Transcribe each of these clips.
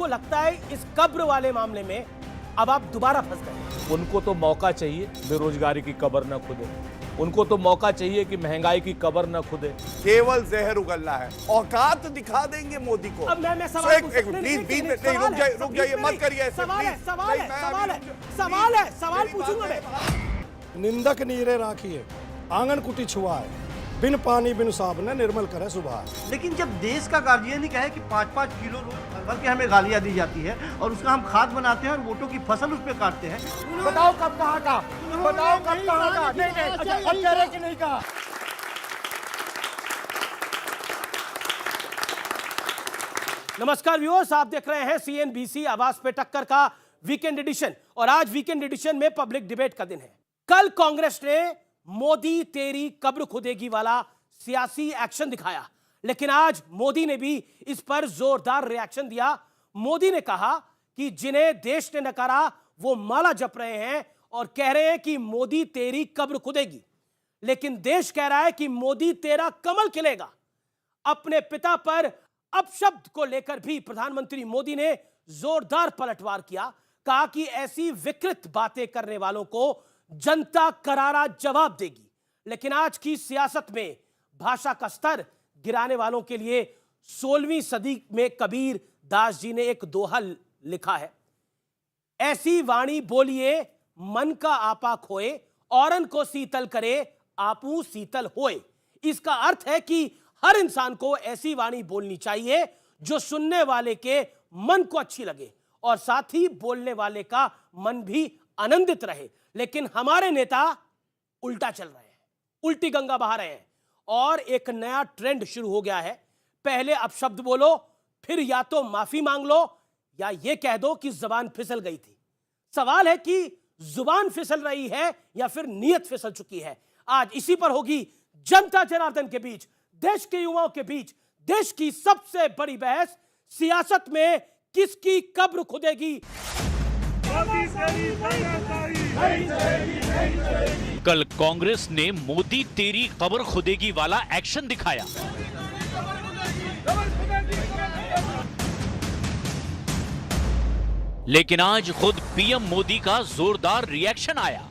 आपको लगता है इस कब्र वाले मामले में अब आप दोबारा फंस गए? उनको तो मौका चाहिए बेरोजगारी की कब्र न खुदे, उनको तो मौका चाहिए कि महंगाई की कब्र न खुदे। केवल जहर उगलना है, औकात दिखा देंगे मोदी को। अब मैं सवाल रुक जाइए, मत करिए ऐसे। सवाल पूछूंगा मैं। निंदक नीरे राखिए, आंगन कुटी छुआए, बिन पानी बिन साबुन निर्मल करे सुबह। लेकिन जब देश का गार्जियन ही कहे कि 5-5 किलो रोज भर के हमें गालियां दी जाती है और उसका हम खाद बनाते हैं और वोटों की फसल उस पर काटते हैं, बताओ कब कहा का, बताओ कब कहा का, नहीं कह रहे कि नहीं कहा। नमस्कार व्यूअर्स, आप देख रहे हैं CNBC आवाज पे टक्कर का वीकेंड एडिशन। और आज वीकेंड एडिशन में पब्लिक डिबेट का दिन है। कल कांग्रेस ने मोदी तेरी कब्र खुदेगी वाला सियासी एक्शन दिखाया, लेकिन आज मोदी ने भी इस पर जोरदार रिएक्शन दिया। मोदी ने कहा कि जिन्हें देश ने नकारा वो माला जप रहे हैं और कह रहे हैं कि मोदी तेरी कब्र खुदेगी, लेकिन देश कह रहा है कि मोदी तेरा कमल खिलेगा। अपने पिता पर अपशब्द को लेकर भी प्रधानमंत्री मोदी ने जोरदार पलटवार किया। कहा कि ऐसी विकृत बातें करने वालों को जनता करारा जवाब देगी। लेकिन आज की सियासत में भाषा का स्तर गिराने वालों के लिए 16वीं सदी में कबीर दास जी ने एक दोहा लिखा है, ऐसी वाणी बोलिए मन का आपा खोए, औरन को शीतल करे आपू शीतल होए। इसका अर्थ है कि हर इंसान को ऐसी वाणी बोलनी चाहिए जो सुनने वाले के मन को अच्छी लगे और साथ ही बोलने वाले का मन भी आनंदित रहे। लेकिन हमारे नेता उल्टा चल रहे हैं, उल्टी गंगा बहा रहे हैं और एक नया ट्रेंड शुरू हो गया है। पहले अपशब्द बोलो, फिर या तो माफी मांग लो या यह कह दो कि जुबान फिसल गई थी। सवाल है कि जुबान फिसल रही है या फिर नीयत फिसल चुकी है। आज इसी पर होगी जनता जनार्दन के बीच, देश के युवाओं के बीच देश की सबसे बड़ी बहस, सियासत में किसकी कब्र खुदेगी। कल कांग्रेस ने मोदी तेरी कब्र खुदेगी वाला एक्शन दिखाया। लेकिन आज खुद पीएम मोदी का जोरदार रिएक्शन आया।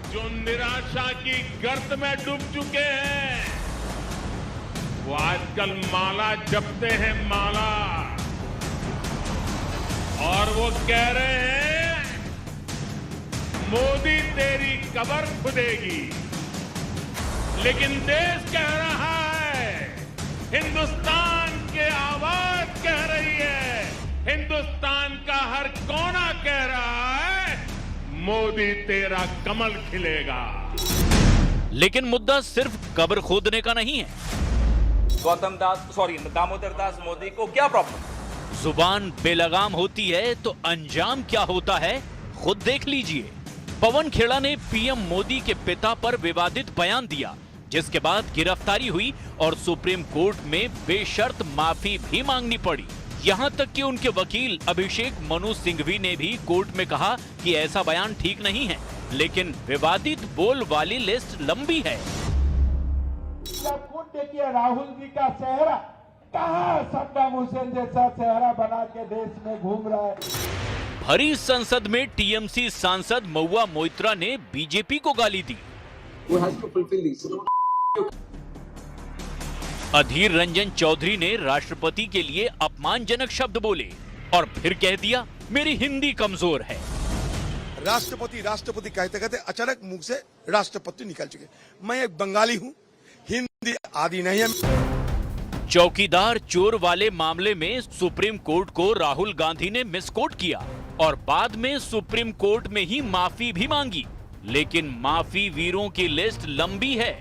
जो निराशा की गर्त में डूब चुके हैं वो आजकल माला जपते हैं, माला, और वो कह रहे हैं मोदी तेरी कब्र खुदेगी। लेकिन देश कह रहा है, हिंदुस्तान की आवाज कह रही है, हिंदुस्तान का हर कोना कह रहा है मोदी तेरा कमल खिलेगा। लेकिन मुद्दा सिर्फ कब्र खोदने का नहीं है। दामोदर दास मोदी को क्या प्रॉब्लम? जुबान बेलगाम होती है तो अंजाम क्या होता है खुद देख लीजिए। पवन खेड़ा ने पीएम मोदी के पिता पर विवादित बयान दिया, जिसके बाद गिरफ्तारी हुई और सुप्रीम कोर्ट में बेशर्त माफी भी मांगनी पड़ी। यहां तक कि उनके वकील अभिषेक मनु सिंघवी ने भी कोर्ट में कहा कि ऐसा बयान ठीक नहीं है, लेकिन विवादित बोल वाली लिस्ट लंबी है। देखिए राहुल जी का चेहरा कहां सद्दाम हुसैन जैसा चेहरा बना के देश में घूम रहा है। भरी संसद में टीएमसी सांसद महुआ मोइत्रा ने बीजेपी को गाली दी। अधीर रंजन चौधरी ने राष्ट्रपति के लिए अपमानजनक शब्द बोले और फिर कह दिया मेरी हिंदी कमजोर है। राष्ट्रपति राष्ट्रपति कहते कहते अचानक मुंह से राष्ट्रपति निकल चुके। मैं एक बंगाली हूँ, हिंदी आदि नहीं है। चौकीदार चोर वाले मामले में सुप्रीम कोर्ट को राहुल गांधी ने मिसकोट किया और बाद में सुप्रीम कोर्ट में ही माफी भी मांगी। लेकिन माफी वीरों की लिस्ट लंबी है।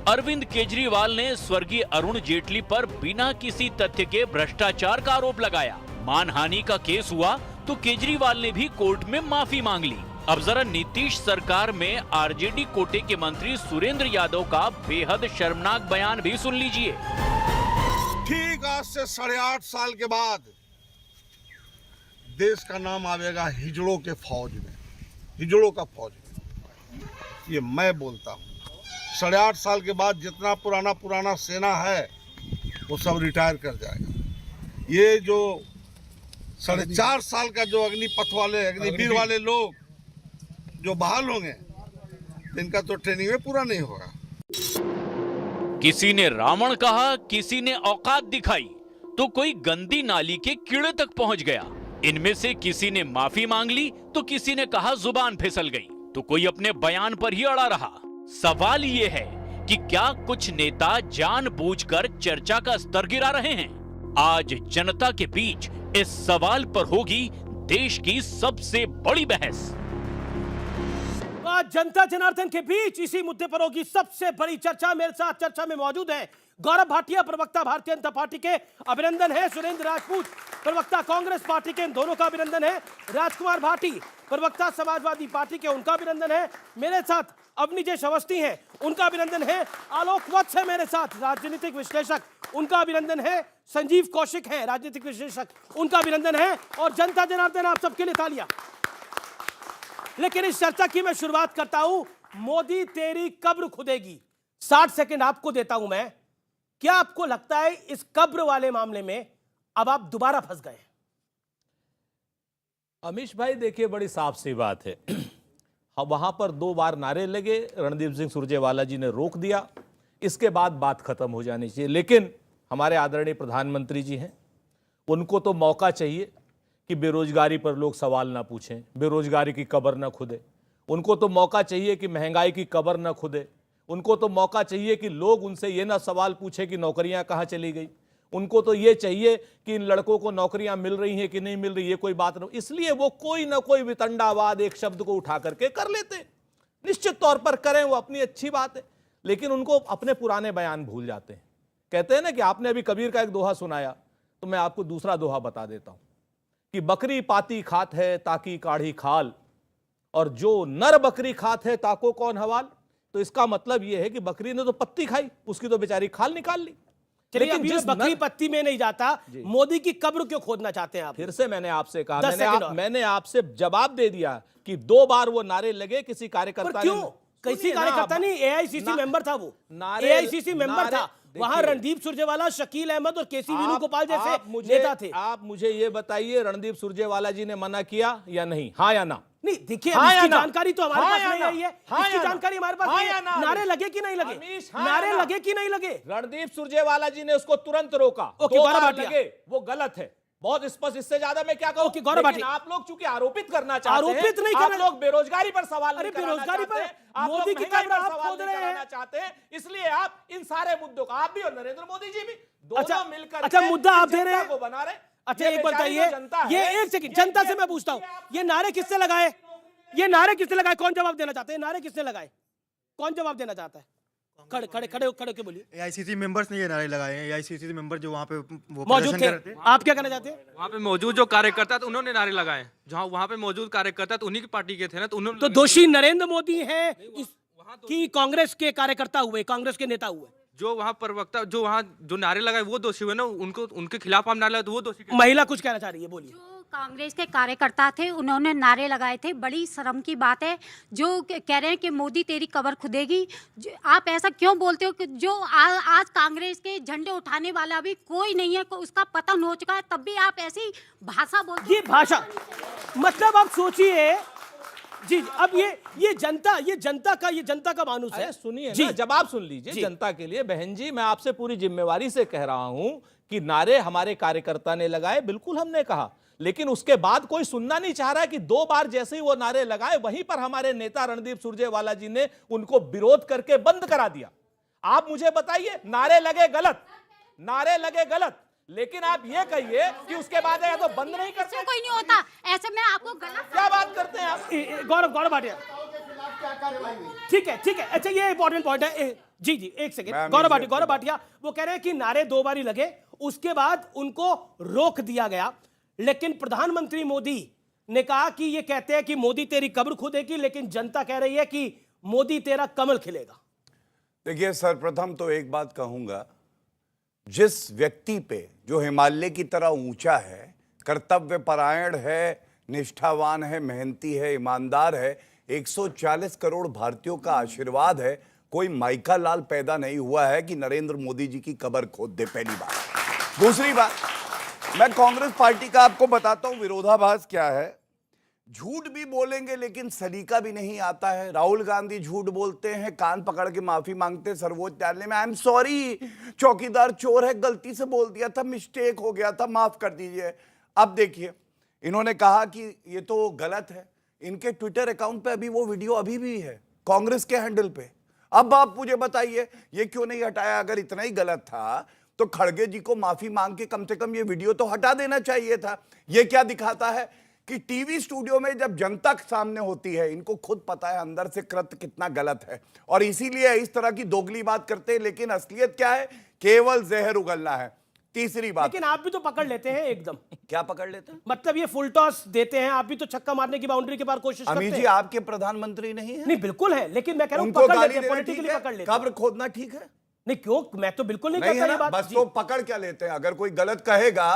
अरविंद केजरीवाल ने स्वर्गीय अरुण जेटली पर बिना किसी तथ्य के भ्रष्टाचार का आरोप लगाया। मानहानि का केस हुआ तो केजरीवाल ने भी कोर्ट में माफी मांग ली। अब जरा नीतीश सरकार में आरजेडी कोटे के मंत्री सुरेंद्र यादव का बेहद शर्मनाक बयान भी सुन लीजिए। ठीक आज से 8.5 साल के बाद देश का नाम आवेगा हिजड़ों के फौज में, हिजड़ों का फौज में। ये मैं बोलता हूँ। 8.5 साल के बाद जितना पुराना सेना है वो सब रिटायर कर जाएगा। ये जो 4.5 साल का जो अग्निपथ वाले अग्निवीर वाले लोग जो बहाल होंगे, इनका तो ट्रेनिंग में पूरा नहीं होगा। किसी ने रावण कहा, किसी ने औकात दिखाई, तो कोई गंदी नाली के कीड़े तक पहुंच गया। इनमें से किसी ने माफी मांग ली तो किसी ने कहा जुबान फिसल गई, तो कोई अपने बयान पर ही अड़ा रहा। सवाल ये है कि क्या कुछ नेता जानबूझकर चर्चा का स्तर गिरा रहे हैं? आज जनता के बीच इस सवाल पर होगी देश की सबसे बड़ी बहस। आज जनता जनार्दन के बीच इसी मुद्दे पर होगी सबसे बड़ी चर्चा। मेरे साथ चर्चा में मौजूद है गौरव भाटिया, प्रवक्ता भारतीय जनता पार्टी के, अभिनंदन है। सुरेंद्र राजपूत, प्रवक्ता कांग्रेस पार्टी के, इन दोनों का अभिनंदन है। राजकुमार भाटी, प्रवक्ता समाजवादी पार्टी के, उनका अभिनंदन है। मेरे साथ अवनीजेश अवस्थी हैं, उनका अभिनंदन है। आलोक वत्स है मेरे साथ, राजनीतिक विश्लेषक, उनका अभिनंदन है। संजीव कौशिक है, राजनीतिक विश्लेषक, उनका अभिनंदन है। और जनता जनार्दन, आप सबके लिए तालियां। लेकिन इस चर्चा की मैं शुरुआत करता हूं, मोदी तेरी कब्र खुदेगी। 60 सेकंड आपको देता हूं मैं। क्या आपको लगता है इस कब्र वाले मामले में अब आप दोबारा फंस गए? अमीश भाई देखिए, बड़ी साफ सी बात है। वहां पर 2 बार नारे लगे, रणदीप सिंह सुरजेवाला जी ने रोक दिया, इसके बाद बात खत्म हो जानी चाहिए। लेकिन हमारे आदरणीय प्रधानमंत्री जी हैं, उनको तो मौका चाहिए कि बेरोजगारी पर लोग सवाल ना पूछें, बेरोजगारी की कब्र ना खुदे। उनको तो मौका चाहिए कि महंगाई की कब्र ना खुदे। उनको तो मौका चाहिए कि लोग उनसे ये ना सवाल पूछें कि नौकरियां कहाँ चली गई। उनको तो ये चाहिए कि इन लड़कों को नौकरियां मिल रही हैं कि नहीं मिल रही, ये कोई बात नहीं। इसलिए वो कोई ना कोई वितंडावाद एक शब्द को उठा करके कर लेते हैं। निश्चित तौर पर करें, वो अपनी अच्छी बात है, लेकिन उनको अपने पुराने बयान भूल जाते हैं। कहते हैं ना कि आपने अभी कबीर का एक दोहा सुनाया, तो मैं आपको दूसरा दोहा बता देता हूं कि बकरी पाती खात है ताकि काढ़ी खाल, और जो नर बकरी खात है ताको कौन हवाल। तो इसका मतलब यह है कि बकरी ने तो पत्ती खाई, उसकी तो बेचारी खाल निकाल ली। लेकिन जिस बकरी पत्ती में नहीं जाता, मोदी की कब्र क्यों खोदना चाहते हैं आप? फिर से मैंने आपसे कहा, मैंने आपसे जवाब दे दिया कि 2 बार वो नारे लगे किसी कार्यकर्ता ने। किसी कार्यकर्ता नहीं, एआईसीसी मेंबर था वो, एआईसीसी मेंबर था। वहां रणदीप सुरजेवाला, शकील अहमद और केसी वेणुगोपाल जैसे नेता थे। आप मुझे ये बताइए, रणदीप सुरजेवाला जी ने मना किया या नहीं? हाँ या ना? नहीं, देखिए इसकी जानकारी तो हमारे पास नहीं आई है। इसकी जानकारी हमारे पास नहीं है। नारे लगे कि नहीं लगे? नारे लगे कि नहीं लगे? रणदीप सुरजेवाला जी ने उसको तुरंत रोका। लगे, वो गलत है, बहुत स्पष्ट। इससे ज्यादा मैं क्या कहूं? लेकिन आप लोग चूंकि आरोपित करना चाहते हैं, आरोपित नहीं आप लोग बेरोजगारी पर सवाल नहीं कराना बेरोजगारी चाहते, पर आप मोदी की महंगाई कब्र पर आप सवाल खोद नहीं रहे हैं। कराना चाहते हैं। इसलिए आप इन सारे मुद्दों का, आप भी और नरेंद्र मोदी जी भी, दोनों मिलकर अच्छा मुद्दा आप दे रहे हैं को बना रहे। अच्छा एक बताइए, ये एक सेकंड, जनता से मैं पूछता हूं, ये नारे किसने लगाए? ये नारे किसने लगाए? कौन जवाब देना चाहते हैं? नारे किसने लगाए? कौन जवाब देना चाहता है? खड़े खड़े खड़े खड़े के बोलिए। एआईसीसी मेंबर्स ने ये नारे लगाए हैं। एआईसीसी मेंबर जो वहाँ पे वो मौजूद थे। आप क्या कहना चाहते हैं? वहाँ पे मौजूद जो कार्यकर्ता थे उन्होंने नारे लगाए। जहाँ वहाँ पे मौजूद कार्यकर्ता तो उन्हीं की पार्टी के थे ना, तो उन्होंने। तो दोषी नरेंद्र मोदी हैं कि कांग्रेस के कार्यकर्ता हुए, कांग्रेस के नेता हुए? जो वहाँ प्रवक्ता, जो वहाँ जो नारे लगाए वो दोषी हुए ना, उनको उनके खिलाफ हम नारे लगाए तो वो दोषी। महिला कुछ कहना चाह रही है, बोलिए। कांग्रेस के कार्यकर्ता थे, उन्होंने नारे लगाए थे। बड़ी शर्म की बात है जो कह रहे हैं कि मोदी तेरी कब्र खुदेगी। आप ऐसा क्यों बोलते हो कि जो आज कांग्रेस के झंडे उठाने वाला भी कोई नहीं है, उसका पतन हो चुका है, तब भी आप ऐसी भाषा बोलते हो? ये भाषा मतलब आप सोचिए जी। अब ये जनता का मानूस है। सुनिए ना, जवाब सुन लीजिए जनता के लिए। बहन जी, मैं आपसे पूरी जिम्मेवारी से कह रहा हूं कि नारे हमारे कार्यकर्ता ने लगाए, बिल्कुल हमने कहा, लेकिन उसके बाद कोई सुनना नहीं चाह रहा है कि 2 बार जैसे ही वो नारे लगाए, वहीं पर हमारे नेता रणदीप सुरजेवाला जी ने उनको विरोध करके बंद करा दिया। आप मुझे बताइए, नारे लगे गलत, नारे लगे गलत, लेकिन आप ये कहिए कि उसके बाद या तो बंद नहीं करते। कोई नहीं होता ऐसे में आपको गलत क्या बात करते हैं आप? गौरव भाटिया, ठीक है। अच्छा ये इंपॉर्टेंट पॉइंट है। जी एक सेकंड। गौरव भाटिया वो कह रहे हैं कि नारे 2 बार ही लगे, उसके बाद उनको रोक दिया गया। लेकिन प्रधानमंत्री मोदी ने कहा कि ये कहते हैं कि मोदी तेरी कब्र खुदेगी, लेकिन जनता कह रही है कि मोदी तेरा कमल खिलेगा। देखिए, सर्वप्रथम तो एक बात कहूंगा, जिस व्यक्ति पे जो हिमालय की तरह ऊंचा है, कर्तव्य परायण है, निष्ठावान है, मेहनती है, ईमानदार है, 140 करोड़ भारतीयों का आशीर्वाद है, कोई माइका लाल पैदा नहीं हुआ है कि नरेंद्र मोदी जी की कब्र खोद दे। पहली बात। दूसरी बात, मैं कांग्रेस पार्टी का आपको बताता हूं विरोधाभास क्या है। झूठ भी बोलेंगे लेकिन सलीका भी नहीं आता है। राहुल गांधी झूठ बोलते हैं, कान पकड़ के माफी मांगते हैं सर्वोच्च न्यायालय में, आई एम सॉरी, चौकीदार चोर है, गलती से बोल दिया था, मिस्टेक हो गया था, माफ कर दीजिए। अब देखिए, इन्होंने कहा कि ये तो गलत है। इनके ट्विटर अकाउंट पे अभी वो वीडियो अभी भी है, कांग्रेस के हैंडल पे। अब आप मुझे बताइए ये क्यों नहीं हटाया? अगर इतना ही गलत था तो खड़गे जी को माफी मांग के कम से कम ये वीडियो तो हटा देना चाहिए था। ये क्या दिखाता है कि टीवी स्टूडियो में जब जनता सामने होती है, इनको खुद पता है अंदर से कृत्य कितना गलत है, और इसीलिए इस तरह की दोगली बात करते हैं। लेकिन असलियत क्या है? केवल जहर उगलना है। तीसरी बात, लेकिन आप भी तो पकड़ लेते हैं एकदम। क्या पकड़ लेते हैं? मतलब ये फुल टॉस देते हैं, आप भी तो छक्का मारने की बाउंड्री के बाहर कोशिश करते हैं। अमित जी आपके प्रधानमंत्री नहीं है? नहीं बिल्कुल है, लेकिन मैं कह रहा हूं उनको पकड़ गाली लेते हैं, देना पॉलिटिकली ठीक है? पकड़ लेते हैं। कब्र खोदना ठीक है? नहीं क्यों, मैं तो बिल्कुल नहीं नहीं कहता है ये ना, बात। बस तो पकड़ क्या लेते हैं? अगर कोई गलत कहेगा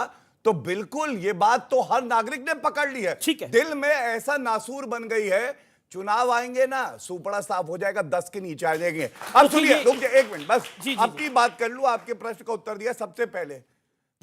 तो बिल्कुल, ये बात तो हर नागरिक ने पकड़ ली है। ठीक है, दिल में ऐसा नासूर बन गई है, चुनाव आएंगे ना, सुपड़ा साफ हो जाएगा, 10 के नीचे आ जाएंगे। अब सुनिए, रुक जाइए एक मिनट बस, अपनी बात कर लूं, आपके प्रश्न का उत्तर दिया। सबसे पहले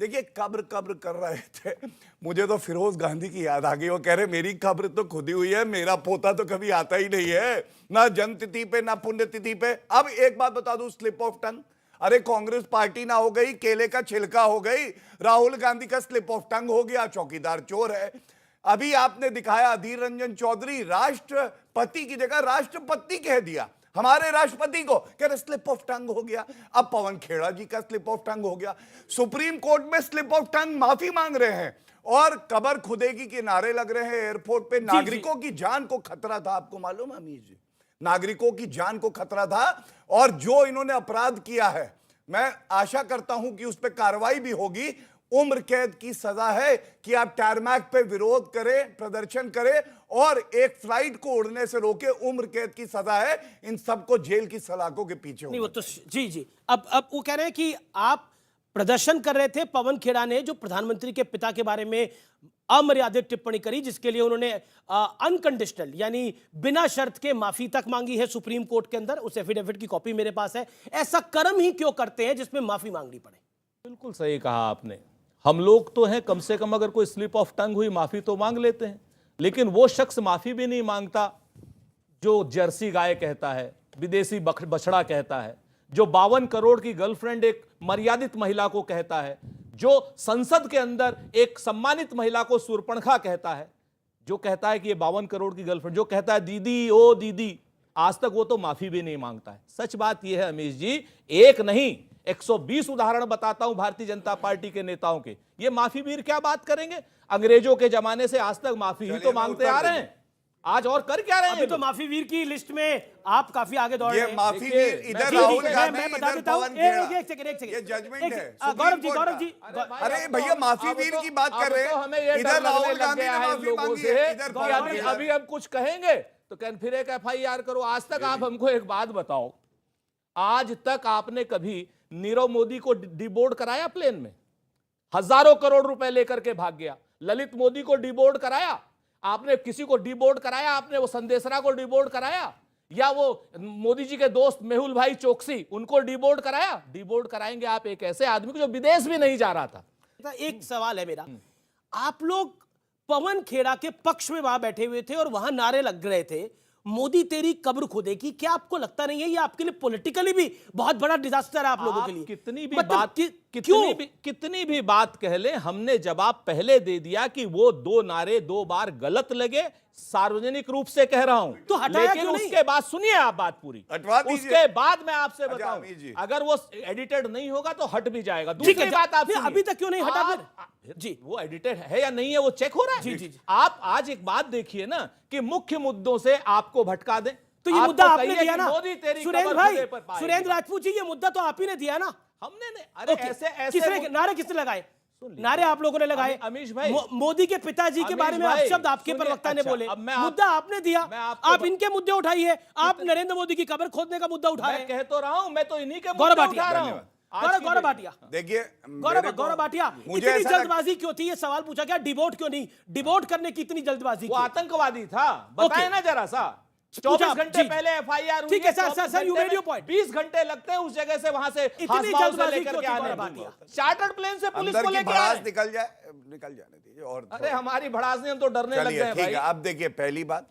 देखिए, कब्र कब्र कर रहे थे, मुझे तो फिरोज गांधी की याद आ गई। वो कह रहे मेरी कब्र तो खुदी हुई है, मेरा पोता तो कभी आता ही नहीं है, ना जन्मतिथि पे ना पुण्यतिथि पे। अब एक बात बता दूं, स्लिप ऑफ टंग, अरे कांग्रेस पार्टी ना हो गई, केले का छिलका हो गई, राहुल गांधी का स्लिप ऑफ टंग हो गया, चौकीदार चोर है। अभी आपने दिखाया अधीर रंजन चौधरी राष्ट्रपति की जगह राष्ट्रपति कह दिया, हमारे राष्ट्रपति को, कह रहे स्लिप ऑफ टंग हो गया। अब पवन खेड़ा जी का स्लिप ऑफ टंग हो गया, सुप्रीम कोर्ट में स्लिप ऑफ टंग माफी मांग रहे हैं, और कबर खुदेगी के नारे लग रहे हैं एयरपोर्ट पे। नागरिकों की जान को खतरा था, आपको मालूम है अमीर जी? नागरिकों की जान को खतरा था, और जो इन्होंने अपराध किया है, मैं आशा करता हूं कि उस पर कार्रवाई भी होगी। उम्र कैद की सजा है कि आप टारमैक पे विरोध करें, प्रदर्शन करें और एक फ्लाइट को उड़ने से रोके, उम्र कैद की सजा है। इन सबको जेल की सलाखों के पीछे नहीं, वो तो जी अब वो कह रहे हैं कि आप प्रदर्शन कर रहे थे। पवन खेड़ा ने जो प्रधानमंत्री के पिता के बारे में अमर्यादित टिप्पणी करी, जिसके लिए उन्होंने अनकंडीशनल यानी बिना शर्त के माफी तक मांगी है सुप्रीम कोर्ट के अंदर। उस एफिडेविट की कॉपी मेरे पास है। ऐसा कर्म ही क्यों करते हैं जिसमें माफी मांगनी पड़े? बिल्कुल सही कहा आपने। हम लोग तो हैं, कम से कम अगर कोई स्लिप ऑफ टंग हुई माफी तो मांग लेते हैं, लेकिन वो शख्स माफी भी नहीं मांगता जो जर्सी गाय कहता है, विदेशी बछड़ा कहता है, जो 52 करोड़ की गर्लफ्रेंड एक मर्यादित महिला को कहता है, जो संसद के अंदर एक सम्मानित महिला को सुरपणखा कहता है, जो कहता है कि ये 52 करोड़ की गर्लफ्रेंड, जो कहता है दीदी ओ दीदी, आज तक वो तो माफी भी नहीं मांगता है। सच बात यह है अमीश जी, एक नहीं 120 उदाहरण बताता हूं भारतीय जनता पार्टी के नेताओं के। ये माफी वीर क्या बात करेंगे? अंग्रेजों के जमाने से आज तक माफी ही तो मांगते आ रहे हैं, आज और कर क्या रहे हैं? अभी तो माफी वीर की लिस्ट में आप काफी आगे दौड़ रहे हैं। माफी वीर इधर राहुल गांधी, मैं बता देता हूं, एक सेकंड ये जजमेंट है गौरव जी अरे भैया, माफी वीर की बात कर रहे हैं, इधर राहुल गांधी ने माफी मांगी है, इधर अभी हम कुछ कहेंगे तो फिर एक FIR करो। आज तक आप हमको एक बात बताओ, आज तक आपने कभी नीरव मोदी को डिबोर्ड कराया? प्लेन में हजारों करोड़ रुपए लेकर के भाग गया। ललित मोदी को डिबोर्ड कराया आपने? किसी को डिबोर्ड कराया आपने? वो संदेशरा को डिबोर्ड कराया? या वो मोदी जी के दोस्त मेहुल भाई चोकसी, उनको डिबोर्ड कराया? डिबोर्ड कराएंगे आप एक ऐसे आदमी को जो विदेश भी नहीं जा रहा था। एक सवाल है मेरा, आप लोग पवन खेड़ा के पक्ष में वहां बैठे हुए थे और वहां नारे लग रहे थे मोदी तेरी कब्र खुदेगी। क्या आपको लगता नहीं है ये आपके लिए पॉलिटिकली भी बहुत बड़ा डिजास्टर है आप लोगों के लिए? कितनी भी बात कह ले, हमने जवाब पहले दे दिया कि वो 2 नारे 2 बार गलत लगे, सार्वजनिक रूप से कह रहा हूं। तो हटाया लेकिन क्यों नहीं? उसके बाद सुनिए आप बात पूरी, उसके बाद मैं आपसे बताऊं, अगर वो एडिटेड नहीं होगा तो हट भी जाएगा। दूसरी बात आप अभी तक क्यों नहीं हटा? जी, वो एडिटेड है या नहीं है वो चेक हो रहा है। जी। आप आज एक बात देखिए ना कि मुख्य मुद्दों से आपको भटका दें, तो ये मुद्दा आपने दिया ना सुरेंद्र राजपूत जी, ये मुद्दा तो आप ही ने दिया ना। हमने नहीं। अरे ऐसे नारे किसने लगाए? नारे आप लोगों ने लगाए। अमीश भाई, मोदी के पिताजी के बारे में शब्द आपके प्रवक्ता ने बोले, मुद्दा आपने दिया। आप इनके मुद्दे उठाइए, आप नरेंद्र मोदी की कब्र खोदने का मुद्दा उठा रहे हैं। कह तो रहा हूं, मैं तो इन्हीं के मुद्दे उठा रहा हूं। गौरव भाटिया, देखिए गौरव भाटिया, इतनी जल्दबाजी क्यों थी? ये सवाल पूछा गया, डिवोट क्यों नहीं? डिवोट करने की इतनी जल्दबाजी? वो आतंकवादी था, बताए ना जरा सा। 24 घंटे पहले एफआईआर हुई ठीक है sir, you made your point. 20 घंटे लगते हैं उस जगह से वहां से इतनी हासमाव से जल्दबाजी लेकर क्यों के थी आने बड़ा चार्टर्ड प्लेन से पुलिस अंदर को की लेके भड़ास आए। निकल जाने दीजिए। और अरे हमारी भड़ास नहीं, हम तो डरने लग चलिए गए ठीक भाई। है। अब देखिए, पहली बात,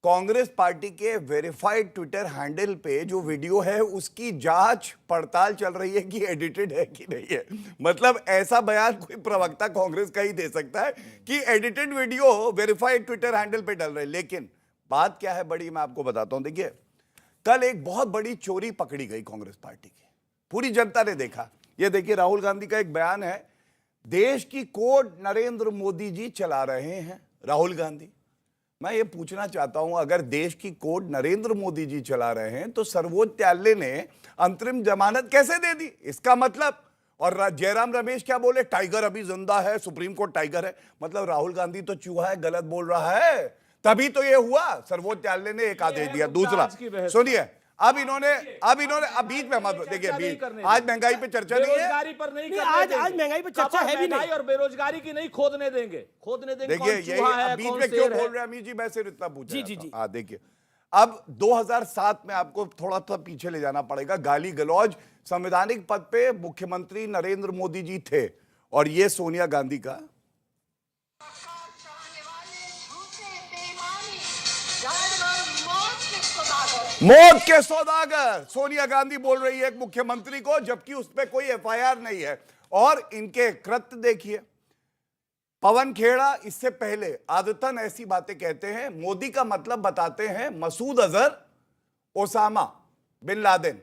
कांग्रेस पार्टी के वेरीफाइड ट्विटर हैंडल पे जो वीडियो है उसकी जांच पड़ताल चल रही है कि एडिटेड है कि नहीं है। मतलब ऐसा बयान कोई प्रवक्ता कांग्रेस का ही दे सकता है कि edited video verified Twitter handle पे डल रहे। लेकिन बात क्या है बड़ी, मैं आपको बताता हूं। देखिए, कल एक बहुत बड़ी चोरी पकड़ी गई कांग्रेस पार्टी की, पूरी जनता ने देखा। ये देखिए, राहुल गांधी का एक बयान है, देश की कोर्ट नरेंद्र मोदी जी चला रहे हैं। राहुल गांधी, मैं ये पूछना चाहता हूं, अगर देश की कोर्ट नरेंद्र मोदी जी चला रहे हैं तो सर्वोच्च न्यायालय ने अंतरिम जमानत कैसे दे दी? इसका मतलब, और जयराम रमेश क्या बोले, टाइगर अभी जिंदा है, सुप्रीम कोर्ट टाइगर है। मतलब राहुल गांधी तो चूहा है, गलत बोल रहा है, तभी तो ये हुआ। सर्वोच्च न्यायालय ने एक आदेश दिया। दूसरा सुनिए, अब बीच में मत देखिए, आज महंगाई पे चर्चा नहीं है, बेरोजगारी पर नहीं, आज महंगाई पे चर्चा है भी नहीं, और बेरोजगारी की नहीं खोदने देंगे। देखिए यही बीच में क्यों बोल रहे हैं अमित जी, मैं सिर्फ इतना पूछ रहा जी। हाँ देखिए, अब 2007 में आपको थोड़ा सा पीछे ले जाना पड़ेगा। गाली गलौज, संवैधानिक पद पे मुख्यमंत्री नरेंद्र मोदी जी थे, और ये सोनिया गांधी का मौत के सौदागर सोनिया गांधी बोल रही है एक मुख्यमंत्री को, जबकि उस पर कोई एफआईआर नहीं है। और इनके कृत्य देखिए, पवन खेड़ा इससे पहले आदतन ऐसी बातें कहते हैं, मोदी का मतलब बताते हैं Masood Azhar, Osama bin Laden,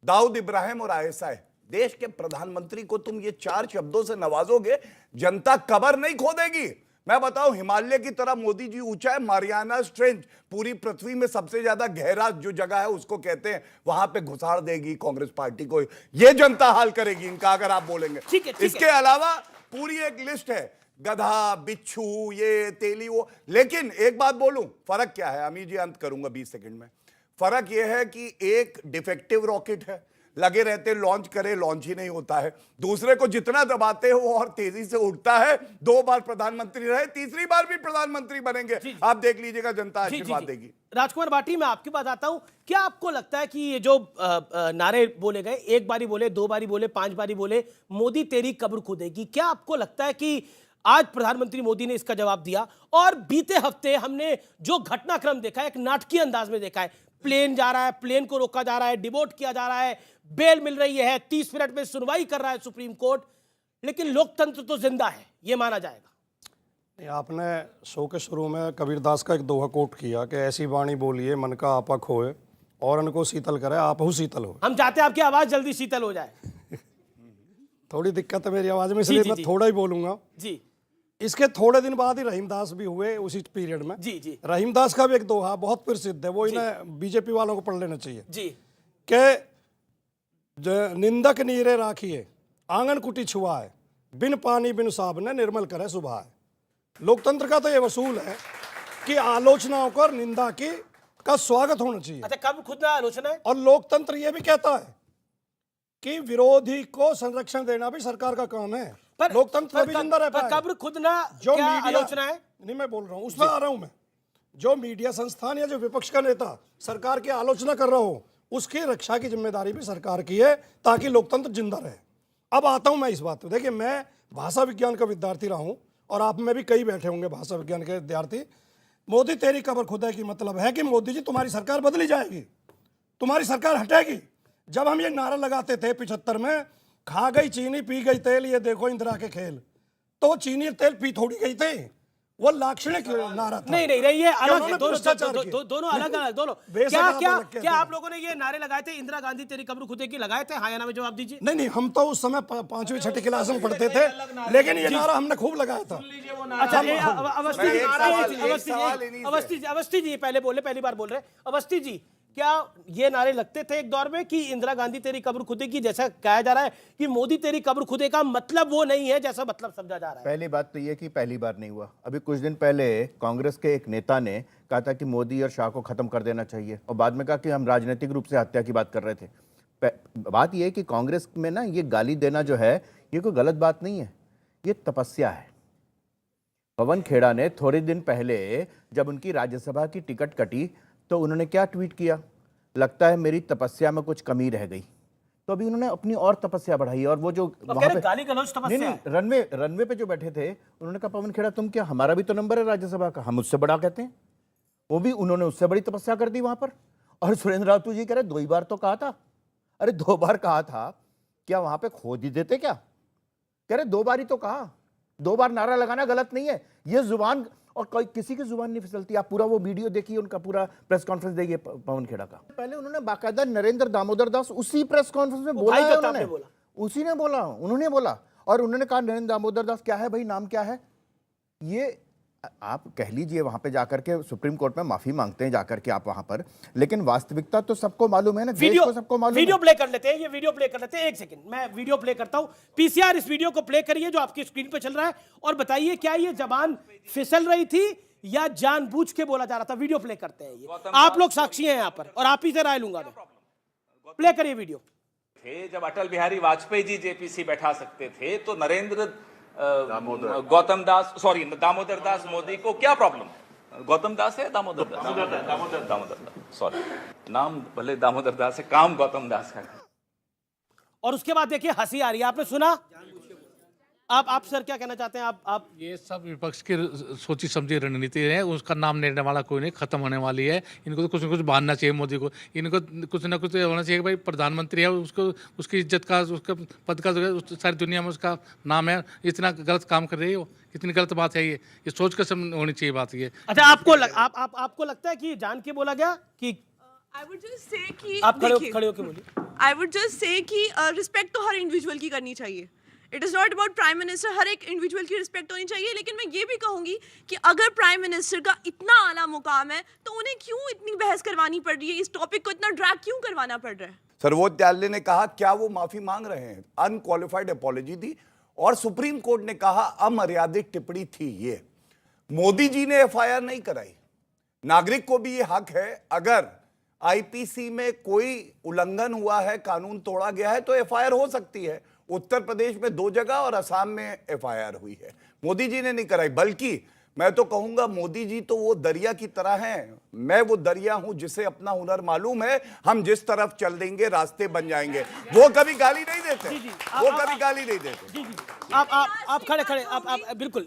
Dawood Ibrahim और आईएसआई। देश के प्रधानमंत्री को तुम ये 4 शब्दों से नवाजोगे, जनता कबर नहीं खोदेगी। मैं बताऊं, हिमालय की तरह मोदी जी ऊंचा है, मारियाना ट्रेंच पूरी पृथ्वी में सबसे ज्यादा गहरा जो जगह है उसको कहते हैं, वहां पे घुसाड़ देगी कांग्रेस पार्टी को। ये जनता हाल करेगी इनका अगर आप बोलेंगे। ठीक है। इसके अलावा पूरी एक लिस्ट है, गधा, बिच्छू, ये तेली, वो। लेकिन एक बात बोलूं, फर्क क्या है, अमीर जी अंत करूंगा 20 सेकंड में। फर्क यह है कि एक डिफेक्टिव रॉकेट है, लगे रहते लॉन्च करे, लॉन्च ही नहीं होता है। दूसरे को जितना दबाते हो वो और तेजी से उठता है। 2 बार प्रधानमंत्री रहे, तीसरी बार भी प्रधानमंत्री बनेंगे। आप देख लीजिएगा, जनता आशीर्वाद देगी। राजकुमार भाटी, मैं आपकी बात आता हूं, क्या आपको लगता है कि ये जो नारे बोले गए, 1 बारी बोले, 2 बारी बोले, 5 बारी बोले, मोदी तेरी कब्र खुदेगी, क्या आपको लगता है कि आज प्रधानमंत्री मोदी ने इसका जवाब दिया? और बीते हफ्ते हमने जो घटनाक्रम देखा है, एक नाटकीय अंदाज में देखा है, प्लेन जा रहा है, प्लेन को रोका जा रहा है, डिबोट किया जा रहा है, बेल मिल रही है, 30 मिनट में सुनवाई कर रहा है सुप्रीम कोर्ट, लेकिन लोकतंत्र तो जिंदा है, यह माना जाएगा। आपने शो के शुरू में कबीरदास का एक दोहा कोट किया कि ऐसी वाणी बोलिए मन का आपा खोए और उनको शीतल करे आपहु शीतल हो। हम चाहते हैं आपकी आवाज जल्दी शीतल हो जाए। थोड़ी दिक्कत है मेरी आवाज में, इसलिए मैं थोड़ा ही बोलूंगा जी। इसके थोड़े दिन बाद ही रहीमदास भी हुए उसी पीरियड में। जी। रहीमदास का भी एक दोहा बहुत प्रसिद्ध है, वो इन्हें बीजेपी वालों को पढ़ लेना चाहिए जी। कि निंदक नीरे राखिए आंगन कुटी छुआए, बिन पानी बिन साबने निर्मल करे सुभाए। लोकतंत्र का तो ये वसूल है कि आलोचनाओं को, निंदा की का स्वागत होना चाहिए। अच्छा, कब खुद ना आलोचना है? और लोकतंत्र ये भी कहता है कि विरोधी को संरक्षण देना भी सरकार का काम है। पर लोकतंत्र भी जिंदा रहता है। कब्र खुद ना जो क्या मीडिया आलोचना है? नहीं, मैं बोल रहा हूं, उसमें आ रहा हूं मैं। जो मीडिया संस्थान या जो विपक्ष का नेता सरकार की आलोचना कर रहा हो, उसकी रक्षा की जिम्मेदारी भी सरकार की है, ताकि लोकतंत्र जिंदा रहे। अब आता हूं मैं इस बात पे। देखिए, मैं भाषा विज्ञान का विद्यार्थी रहा हूं, और आप में भी कई बैठे होंगे भाषा विज्ञान के विद्यार्थी। मोदी तेरी कब्र खुदा की मतलब है कि मोदी जी तुम्हारी सरकार बदली जाएगी, तुम्हारी सरकार हटेगी। जब हम ये नारा लगाते थे 75 में, खा गई चीनी पी गई तेल, ये देखो इंदिरा के खेल, तो चीनी तेल पी थोड़ी गई थे, वो लाक्षणिक नारा था। नहीं, ये अलग है, दोनों अलग। दोनों क्या आप लोगों ने ये नारे लगाए थे, इंदिरा गांधी तेरी कब्र खुदेगी लगाए थे? हाँ या ना में जवाब दीजिए। नहीं, हम तो उस समय 5वीं 6ठी क्लास में पढ़ते थे, लेकिन ये नारा हमने खूब लगाया था। अच्छा, अवस्थी जी पहले बोले, पहली बार बोल रहे। अवस्थी जी, क्या ये नारे लगते थे एक दौर में कि इंदिरा गांधी तेरी कब्र खुदेगी, जैसा कहा जा रहा है कि मोदी तेरी कब्र खुदे का मतलब वो नहीं है जैसा मतलब समझा जा रहा है? पहली बात तो ये कि पहली बार नहीं हुआ। अभी कुछ दिन पहले कांग्रेस के एक नेता ने कहा था कि मोदी और शाह को खत्म कर देना चाहिए, और बाद में कहा कि हम राजनीतिक रूप से हत्या की बात कर रहे थे। बात यह है कि कांग्रेस में ना ये गाली देना जो है, ये कोई गलत बात नहीं है, ये तपस्या है। पवन खेड़ा ने थोड़े दिन पहले जब उनकी राज्यसभा की टिकट कटी, तो उन्होंने क्या ट्वीट किया, लगता है मेरी तपस्या में कुछ कमी रह गई। तो अभी उन्होंने अपनी और तपस्या बढ़ाई, और वो जो वहां पे गाली गलौज तपस्या नहीं, रनवे पे जो बैठे थे उन्होंने कहा पवन खेड़ा तुम क्या, हमारा भी तो नंबर है राज्यसभा का, हम उससे बड़ा कहते हैं। वो भी उन्होंने उससे बड़ी तपस्या कर दी वहां पर। और सुरेंद्र रावत जी कह रहे 2 ही बार तो कहा था। अरे 2 बार कहा था, क्या वहां पे खोद ही देते क्या? कह रहे 2 बार ही तो कहा, 2 बार नारा लगाना गलत नहीं है। ये जुबान और कोई किसी की जुबान नहीं फिसलती। आप पूरा वो वीडियो देखिए, उनका पूरा प्रेस कॉन्फ्रेंस देखिए पवन खेड़ा का। पहले उन्होंने बाकायदा नरेंद्र दामोदर दास उसी प्रेस कॉन्फ्रेंस में बोला है, उन्होंने उसी ने बोला, उन्होंने बोला। और उन्होंने कहा नरेंद्र दामोदर दास क्या है भाई, नाम क्या है? ये आप कह लीजिए वहां पे जाकर के सुप्रीम कोर्ट में माफी मांगते हैं जाकर के आप वहां पर, लेकिन वास्तविकता तो सबको मालूम है ना, देश को सबको मालूम है। वीडियो प्ले कर लेते हैं, ये वीडियो प्ले कर लेते हैं। 1 सेकंड मैं वीडियो प्ले करता हूं। पीसीआर इस वीडियो को प्ले करिए जो आपकी स्क्रीन पे चल रहा है, और बताइए क्या ये जबान फिसल रही थी या जानबूझ के बोला जा रहा था। वीडियो प्ले करते हैं, ये आप लोग साक्षी हैं यहां पर, और आप ही से राय लूंगा मैं। प्ले करिए वीडियो। थे जब अटल बिहारी वाजपेयी जी जेपीसी बैठा सकते थे, तो नरेंद्र गौतम दास मोदी को क्या प्रॉब्लम? गौतम दास है दामोदर दास, सॉरी, नाम भले दामोदर दास है, काम गौतम दास का। और उसके बाद देखिए हंसी आ रही है, आपने सुना? आप सर क्या कहना चाहते हैं? आप ये सब विपक्ष की सोची समझी रणनीति है, उसका नाम लेने वाला कोई नहीं, खत्म होने वाली है। इनको तो कुछ न कुछ बांधना चाहिए मोदी को, इनको कुछ ना कुछ होना चाहिए कि भाई प्रधानमंत्री है, उसको उसकी इज्जत का, उसका पद का सारी दुनिया में उसका नाम है। इतना गलत काम कर रही है वो, इतनी गलत बात है, ये सोच कर होनी चाहिए बात ये। अच्छा, आपको लगता है कि जान के बोला गया कि I would just say कि आप खड़े होके बोलिए। I would just say कि रिस्पेक्ट तो हर इंडिविजुअल की करनी चाहिए। It is not about prime minister, हर एक इंडिविजुअल की रिस्पेक्ट होनी चाहिए। लेकिन मैं ये भी कहूँगी कि अगर प्राइम मिनिस्टर का इतना आला मुकाम है तो उन्हें क्यों इतनी बहस करवानी पड़ रही है, इस टॉपिक को इतना ड्रैग क्यों करवाना पड़ रहा है? सर्वोच्च न्यायालय ने कहा क्या वो माफी मांग रहे हैं, अनक्वालिफाइड अपॉलॉजी दी, और सुप्रीम कोर्ट ने कहा अमर्यादित टिप्पणी थी ये। मोदी जी ने एफआईआर नहीं कराई। नागरिक को भी ये हक है, अगर आईपीसी में कोई उल्लंघन हुआ है, कानून तोड़ा गया है, तो एफआईआर हो सकती है। उत्तर प्रदेश में 2 जगह और असम में एफआईआर हुई है, मोदी जी ने नहीं कराई। बल्कि मैं तो कहूंगा मोदी जी तो वो दरिया की तरह हैं, मैं वो दरिया हूं जिसे अपना हुनर मालूम है, हम जिस तरफ चल देंगे रास्ते बन जाएंगे। वो कभी गाली नहीं देते, वो कभी गाली नहीं देते। आप खड़े आप बिल्कुल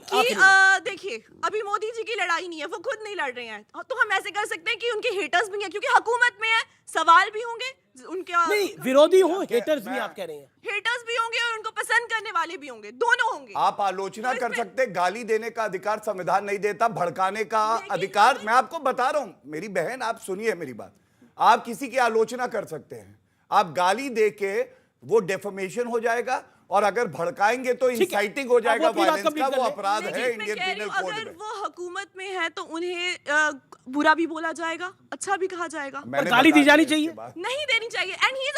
देखिए, अभी मोदी जी की लड़ाई नहीं है, वो खुद नहीं लड़ रहे हैं, तो हम ऐसे कर सकते हैं कि उनके हेटर्स भी हैं, क्योंकि हुकूमत में है, सवाल भी होंगे उनके। नहीं, विरोधी हो, हेटर्स भी आप कह रहे हैं। हेटर्स भी होंगे और उनको पसंद करने वाले भी होंगे, दोनों होंगे। आप आलोचना कर सकते, गाली देने का अधिकार संविधान नहीं देता, भड़काने का अधिकार। मैं आपको बता रहा हूं मेरी बहन, आप सुनिए मेरी बात। आप किसी की आलोचना कर सकते हैं, आप गाली दे के वो डेफमेशन हो जाएगा, और अगर भड़काएंगे तो इंसाइटिंग हो जाएगा, वायलेंस का वो अपराध है इंडियन पीनल कोड में। अगर वो हुकूमत में है तो उन्हें बुरा भी बोला जाएगा, अच्छा भी कहा जाएगा, गाली दी जानी चाहिए, नहीं देनी चाहिए। And he is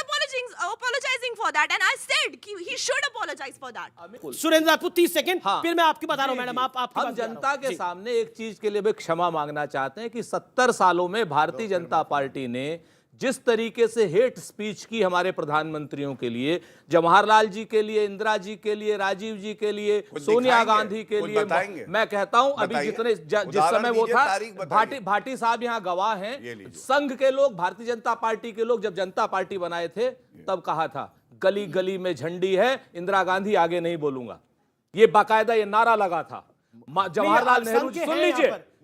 apologizing for that, and I said कि he should apologize for that। Surendra Rawat 30 second, फिर मैं आपकी बता रहा हूं मैडम। आप हम जनता के सामने एक चीज के लिए भी क्षमा मांगना चाहते हैं कि 70 सालों में भारतीय जनता पार्टी ने जिस तरीके से हेट स्पीच की हमारे प्रधानमंत्रियों के लिए, जवाहरलाल जी के लिए, इंदिरा जी के लिए, राजीव जी के लिए, सोनिया गांधी के लिए, मैं कहता हूं अभी जिस समय वो था, भाटी साहब यहां गवाह हैं, संघ के लोग, भारतीय जनता पार्टी के लोग जब जनता पार्टी बनाए थे तब कहा था गली गली में झंडी है, इंदिरा गांधी आगे नहीं बोलूंगा, ये बाकायदा ये नारा लगा था। जवाहरलाल नेहरू जी,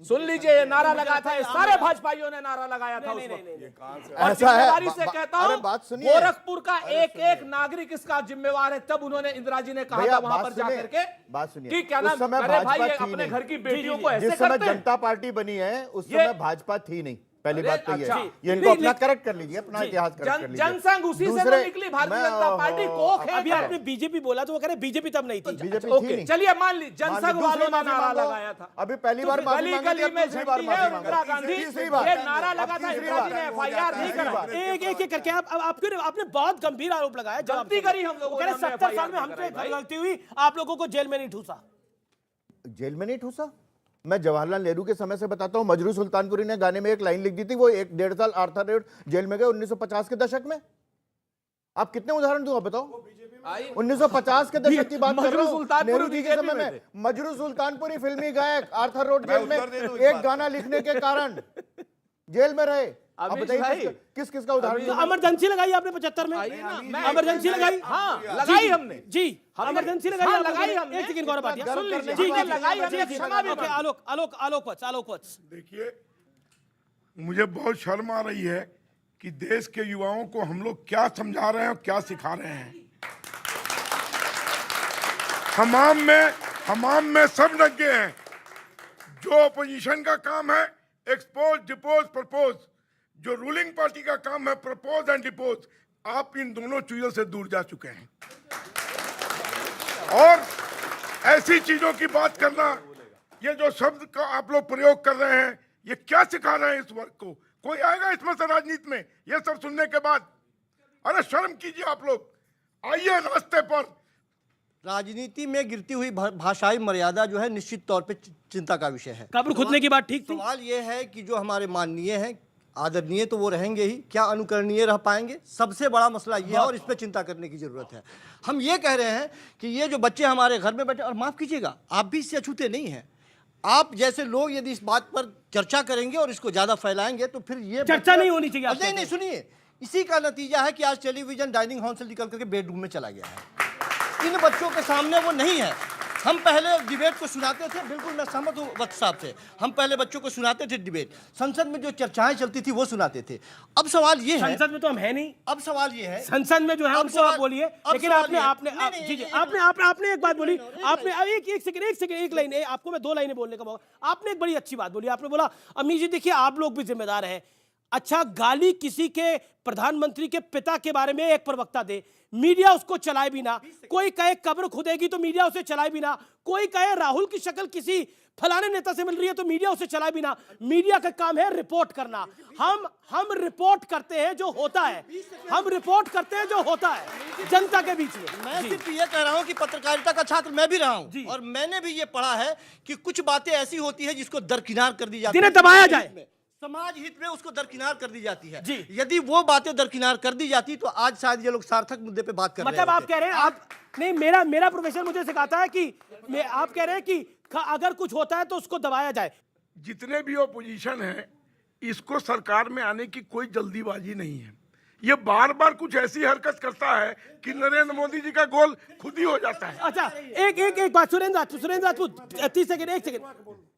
सुन लीजिए ये नारा लगा था, सारे भाजपाइयों ने नारा लगाया था उस वक्त। ऐसा है, से कहता हूं, गोरखपुर का एक एक नागरिक इसका जिम्मेवार है। तब उन्होंने इंदिरा जी ने कहा था वहां पर जाकर के, बात सुनिए, कि क्या नाम, अरे भाई ये अपने घर की बेटियों को ऐसे जिस समय करते हैं। जनता पार्टी बनी है उस समय भाजपा थी नहीं, पहली बात तो ये है। ये इनको अपना करेक्ट कर लीजिए, अपना इतिहास करेक्ट कर लीजिए। जनसंघ उसी से तो निकली, भारतीय जनता पार्टी कोक है। अभी आपने बीजेपी बोला तो वो कह रहे बीजेपी तब नहीं थी। बीजेपी थी नहीं, चलिए मान ली जनसंघ वालों ने नारा लगाया था। अभी पहली बार गली गली में झंडी है, इंदिरा गांधी, ये नारा लगा था, इंदिरा जी ने एफआईआर नहीं कराई। एक करके आपने बहुत गंभीर आरोप लगाया, गलती करी हम लोगों ने, 70 साल में हमसे गलती हुई, आप लोगों को जेल में नहीं ठूसा। जेल में नहीं ठूसा? मैं जवाहरलाल नेहरू के समय से बताता हूं, मजरू सुल्तानपुरी ने गाने में एक लाइन लिख दी थी, वो 1-1.5 साल आर्थर रोड जेल में गए 1950 के दशक में। आप कितने उदाहरण दूं, बताओ। 1950 के दशक की बात कर रहा हूं, नेहरू जी के समय में। मजरू सुल्तानपुरी फिल्मी गायक आर्थर रोड जेल में एक गाना लिखने के कारण। जेल में रहे। अब अमीश बताइए भाई, किस किस का उदाहरण? तो इमरजेंसी लगाई आपने 75 में, इमरजेंसी लगाई। हाँ लगाई हमने जी, इमरजेंसी लगाई हाँ, आपने। लगाई हमने। एक सेकंड गौरव भाटिया, सुन लीजिए, जी, हमने जी, लगाई जी, हमने, जी, क्षमा भी ओके, आलोक वत्स। देखिए, मुझे बहुत शर्म आ रही है कि देश के युवाओं को हम लोग क्या समझा रहे हैं और क्या सिखा रहे हैं। हमाम में सब लगे हैं। जो अपोजिशन का काम है एक्सपोज, डिपोज, प्रपोज, जो रूलिंग पार्टी का काम है प्रपोज एंड डिपोज, आप इन दोनों चीजों से दूर जा चुके हैं। और ऐसी चीजों की बात करना, ये जो शब्द का आप लोग प्रयोग कर रहे हैं, ये क्या सिखा रहे हैं इस वर्ग को? कोई आएगा इसमें से राजनीति में ये सब सुनने के बाद? अरे शर्म कीजिए आप लोग, आइए रास्ते पर। राजनीति में गिरती हुई भाषाई मर्यादा जो है निश्चित तौर पे चिंता का विषय है। कब्र खुदने की बात ठीक थी। सवाल ये है कि जो हमारे माननीय हैं, आदरणीय तो वो रहेंगे ही, क्या अनुकरणीय रह पाएंगे? सबसे बड़ा मसला ये है और इस पे चिंता करने की जरूरत है। हम ये कह रहे हैं कि ये जो बच्चे हमारे घर में बैठे, और माफ कीजिएगा आप भी इससे अछूते नहीं हैं। आप जैसे लोग यदि इस बात पर चर्चा करेंगे और इसको ज्यादा फैलाएंगे तो फिर ये चर्चा नहीं होनी चाहिए। नहीं, सुनिए, इसी का नतीजा है कि आज टेलीविजन डाइनिंग हॉल से निकल करके बेडरूम में चला गया है। इन बच्चों के सामने वो नहीं है। हम पहले डिबेट को सुनाते थे, बिल्कुल मैं सहमत हूँ वक्त साहब से, हम पहले बच्चों को सुनाते थे डिबेट, संसद में जो चर्चाएं चलती थी वो सुनाते थे। अब सवाल ये है, संसद में तो हम है नहीं। अब सवाल ये है, संसद में जो है उनको आप बोलिए, लेकिन आपने एक बात बोली, आपने एक सेकंड एक लाइन, आपको मैं 2 लाइनें बोलने का मौका। आपने एक बड़ी अच्छी बात बोली, आपने बोला अमीश जी देखिए आप लोग भी जिम्मेदार हैं। अच्छा, गाली किसी के प्रधानमंत्री के पिता के बारे में एक प्रवक्ता दे, मीडिया उसको चलाए भी ना, कोई कहे कब्र खुदेगी तो मीडिया उसे चलाए भी ना, कोई कहे राहुल की शक्ल किसी फलाने नेता से मिल रही है तो मीडिया उसे चलाए भी ना। मीडिया का काम है रिपोर्ट करना। हम रिपोर्ट करते हैं जो होता है, हम रिपोर्ट करते हैं जो होता है जनता के बीच में। मैं सिर्फ ये कह रहा हूँ कि पत्रकारिता का छात्र मैं भी रहा हूँ और मैंने भी ये पढ़ा है कि कुछ बातें ऐसी होती है जिसको दरकिनार कर दी जाती है, जिन्हें दबाया जाए, समाज हित में उसको दरकिनार कर दी जाती है। यदि वो बातें दरकिनार कर दी जाती तो आज शायद ये लोग सार्थक मुद्दे पे बात कर रहे हैं। मतलब आप कह रहे हैं आप नहीं, मेरा प्रोफेसर मुझे सिखाता है कि आप कह रहे हैं कि अगर कुछ होता है तो उसको दबाया जाए। जितने भी ओपोजिशन है, इसको सरकार में आने की कोई जल्दीबाजी नहीं है। ये बार बार कुछ ऐसी हरकत करता है कि नरेंद्र मोदी जी का गोल खुद ही हो जाता है। अच्छा, एक बात, सुरेंद्र राजपूत 30 सेकंड, 1 सेकंड।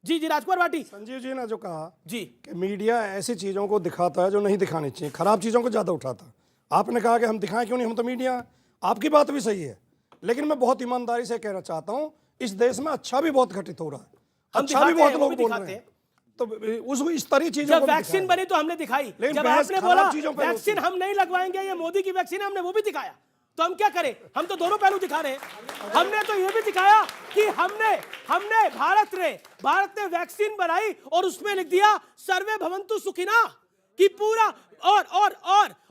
जी राजकुमार भाटी। संजीव जी ने जो कहा जी कि मीडिया ऐसी चीजों को दिखाता है जो नहीं दिखानी चाहिए, खराब चीजों को ज्यादा उठाता। आपने कहा कि हम दिखाएं क्यों नहीं, हम तो मीडिया। आपकी बात भी सही है, लेकिन मैं बहुत ईमानदारी से कहना चाहता हूं इस देश में अच्छा भी बहुत घटित हो रहा है, अच्छा भी बहुत लोग बोल रहे हैं। तो उस इस तरह चीजों जब वैक्सीन बनी तो हमने दिखाई, जब आपने बोला वैक्सीन हम नहीं लगवाएंगे, ये मोदी की वैक्सीन, हमने वो भी दिखाया। तो हम क्या करें? हम तो दोनों पहलू दिखा रहे हैं। हमने तो ये भी दिखाया कि हमने भारत ने वैक्सीन बनाई और उसमें लिख दिया सर्वे भवन्तु सुखिना कि पूरा,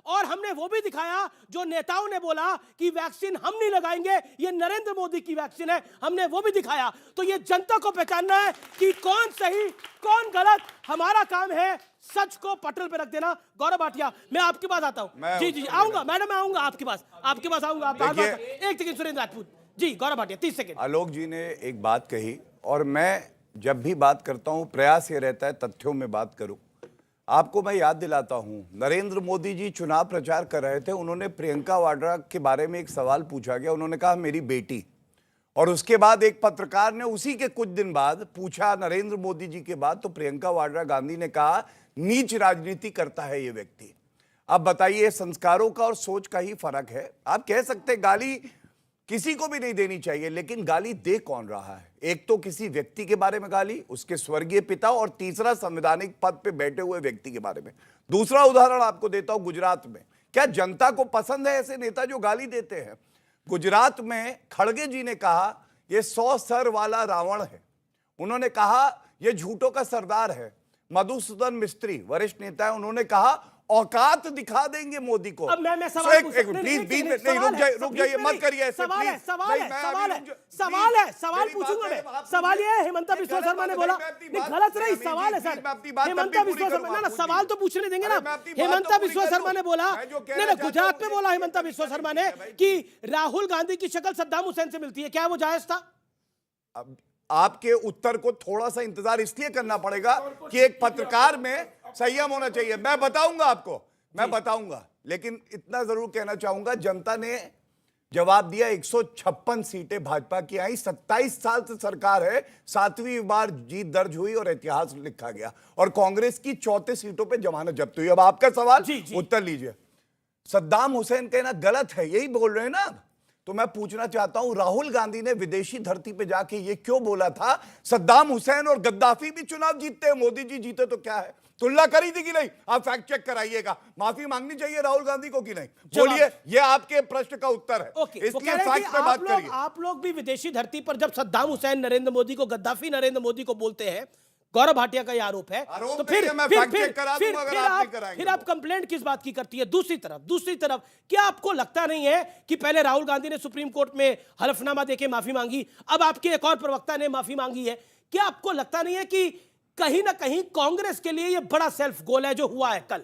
और हमने वो भी दिखाया जो नेताओं ने बोला कि वैक्सीन हम नहीं लगाएंगे, ये नरेंद्र मोदी की वैक्सीन है, हमने वो भी दिखाया। तो ये जनता को पहचानना है कि कौन सही कौन गलत। हमारा काम है सच को पटल पे रख देना। गौरव भाटिया, मैं आपके पास आता हूँ। जी आऊंगा मैडम, मैं आऊंगा आपके पास आऊंगा। एक सेकंड सुरेंद्र राजपूत जी, गौरव भाटिया 30 सेकंड। आलोक जी ने एक बात कही और मैं जब भी बात करता हूं प्रयास ये रहता है तथ्यों में बात करूं। आपको मैं याद दिलाता हूं, नरेंद्र मोदी जी चुनाव प्रचार कर रहे थे, उन्होंने प्रियंका वाड्रा के बारे में एक सवाल पूछा गया, उन्होंने कहा मेरी बेटी। और उसके बाद एक पत्रकार ने उसी के कुछ दिन बाद पूछा नरेंद्र मोदी जी के बाद, तो प्रियंका वाड्रा गांधी ने कहा नीच राजनीति करता है ये व्यक्ति। अब बताइए, संस्कारों का और सोच का ही फर्क है। आप कह सकते गाली किसी को भी नहीं देनी चाहिए, लेकिन गाली दे कौन रहा है? एक तो किसी व्यक्ति के बारे में गाली, उसके स्वर्गीय पिता, और तीसरा संवैधानिक पद पे बैठे हुए व्यक्ति के बारे में। दूसरा उदाहरण आपको देता हूं, गुजरात में। क्या जनता को पसंद है ऐसे नेता जो गाली देते हैं? गुजरात में खड़गे जी ने कहा यह 100 सर वाला रावण है, उन्होंने कहा यह झूठों का सरदार है। मधुसूदन मिस्त्री वरिष्ठ नेता है, उन्होंने कहा औकात दिखा देंगे मोदी को। अब मैं सवाल प्लीज रुक जाइए, मत करिए। सवाल पूछूंगा मैं। सवाल ये है, हिमंता बिस्वा शर्मा ने बोला, गलत नहीं, सवाल है सर। हिमंता बिस्वा शर्मा ना, सवाल तो पूछने देंगे ना। हिमंता बिस्वा शर्मा ने बोला, नहीं गुजरात में बोला हिमंता बिस्वा शर्मा ने कि राहुल गांधी की शक्ल सद्दाम हुसैन से मिलती है, क्या वो जायज था? आपके उत्तर को थोड़ा सा इंतजार इसलिए करना पड़ेगा कि एक पत्रकार में संयम होना चाहिए। मैं बताऊंगा आपको, मैं बताऊंगा, लेकिन इतना जरूर कहना चाहूंगा, जनता ने जवाब दिया। 156 सीटें भाजपा की आई, 27 साल से सरकार है, 7वीं बार जीत दर्ज हुई और इतिहास लिखा गया, और कांग्रेस की 34 सीटों पे जमानत जब्त हुई। अब आपका सवाल, उत्तर लीजिए। सद्दाम हुसैन कहना गलत है, यही बोल रहे हैं ना आप? तो मैं पूछना चाहता हूं, राहुल गांधी ने विदेशी धरती पे जाके ये क्यों बोला था, सद्दाम हुसैन और गद्दाफी भी चुनाव जीतते हैं, मोदी जी जीते तो क्या है? तुलना करी थी कि नहीं? आप फैक्ट चेक कराइएगा। माफी मांगनी चाहिए राहुल गांधी को कि नहीं? बोलिए, ये आपके प्रश्न का उत्तर है। इसलिए फैक्ट पे बात करिए। आप लोग भी विदेशी धरती पर जब सद्दाम हुसैन नरेंद्र मोदी को, गद्दाफी नरेंद्र मोदी को बोलते हैं, गौरव भाटिया का ये आरोप है, तो फिर आप कंप्लेंट किस बात की करती है? दूसरी तरफ क्या आपको लगता नहीं है कि पहले राहुल गांधी ने सुप्रीम कोर्ट में हलफनामा देके माफी मांगी, अब आपके एक और प्रवक्ता ने माफी मांगी है, क्या आपको लगता नहीं है कि कहीं ना कहीं कांग्रेस के लिए यह बड़ा सेल्फ गोल है जो हुआ है कल?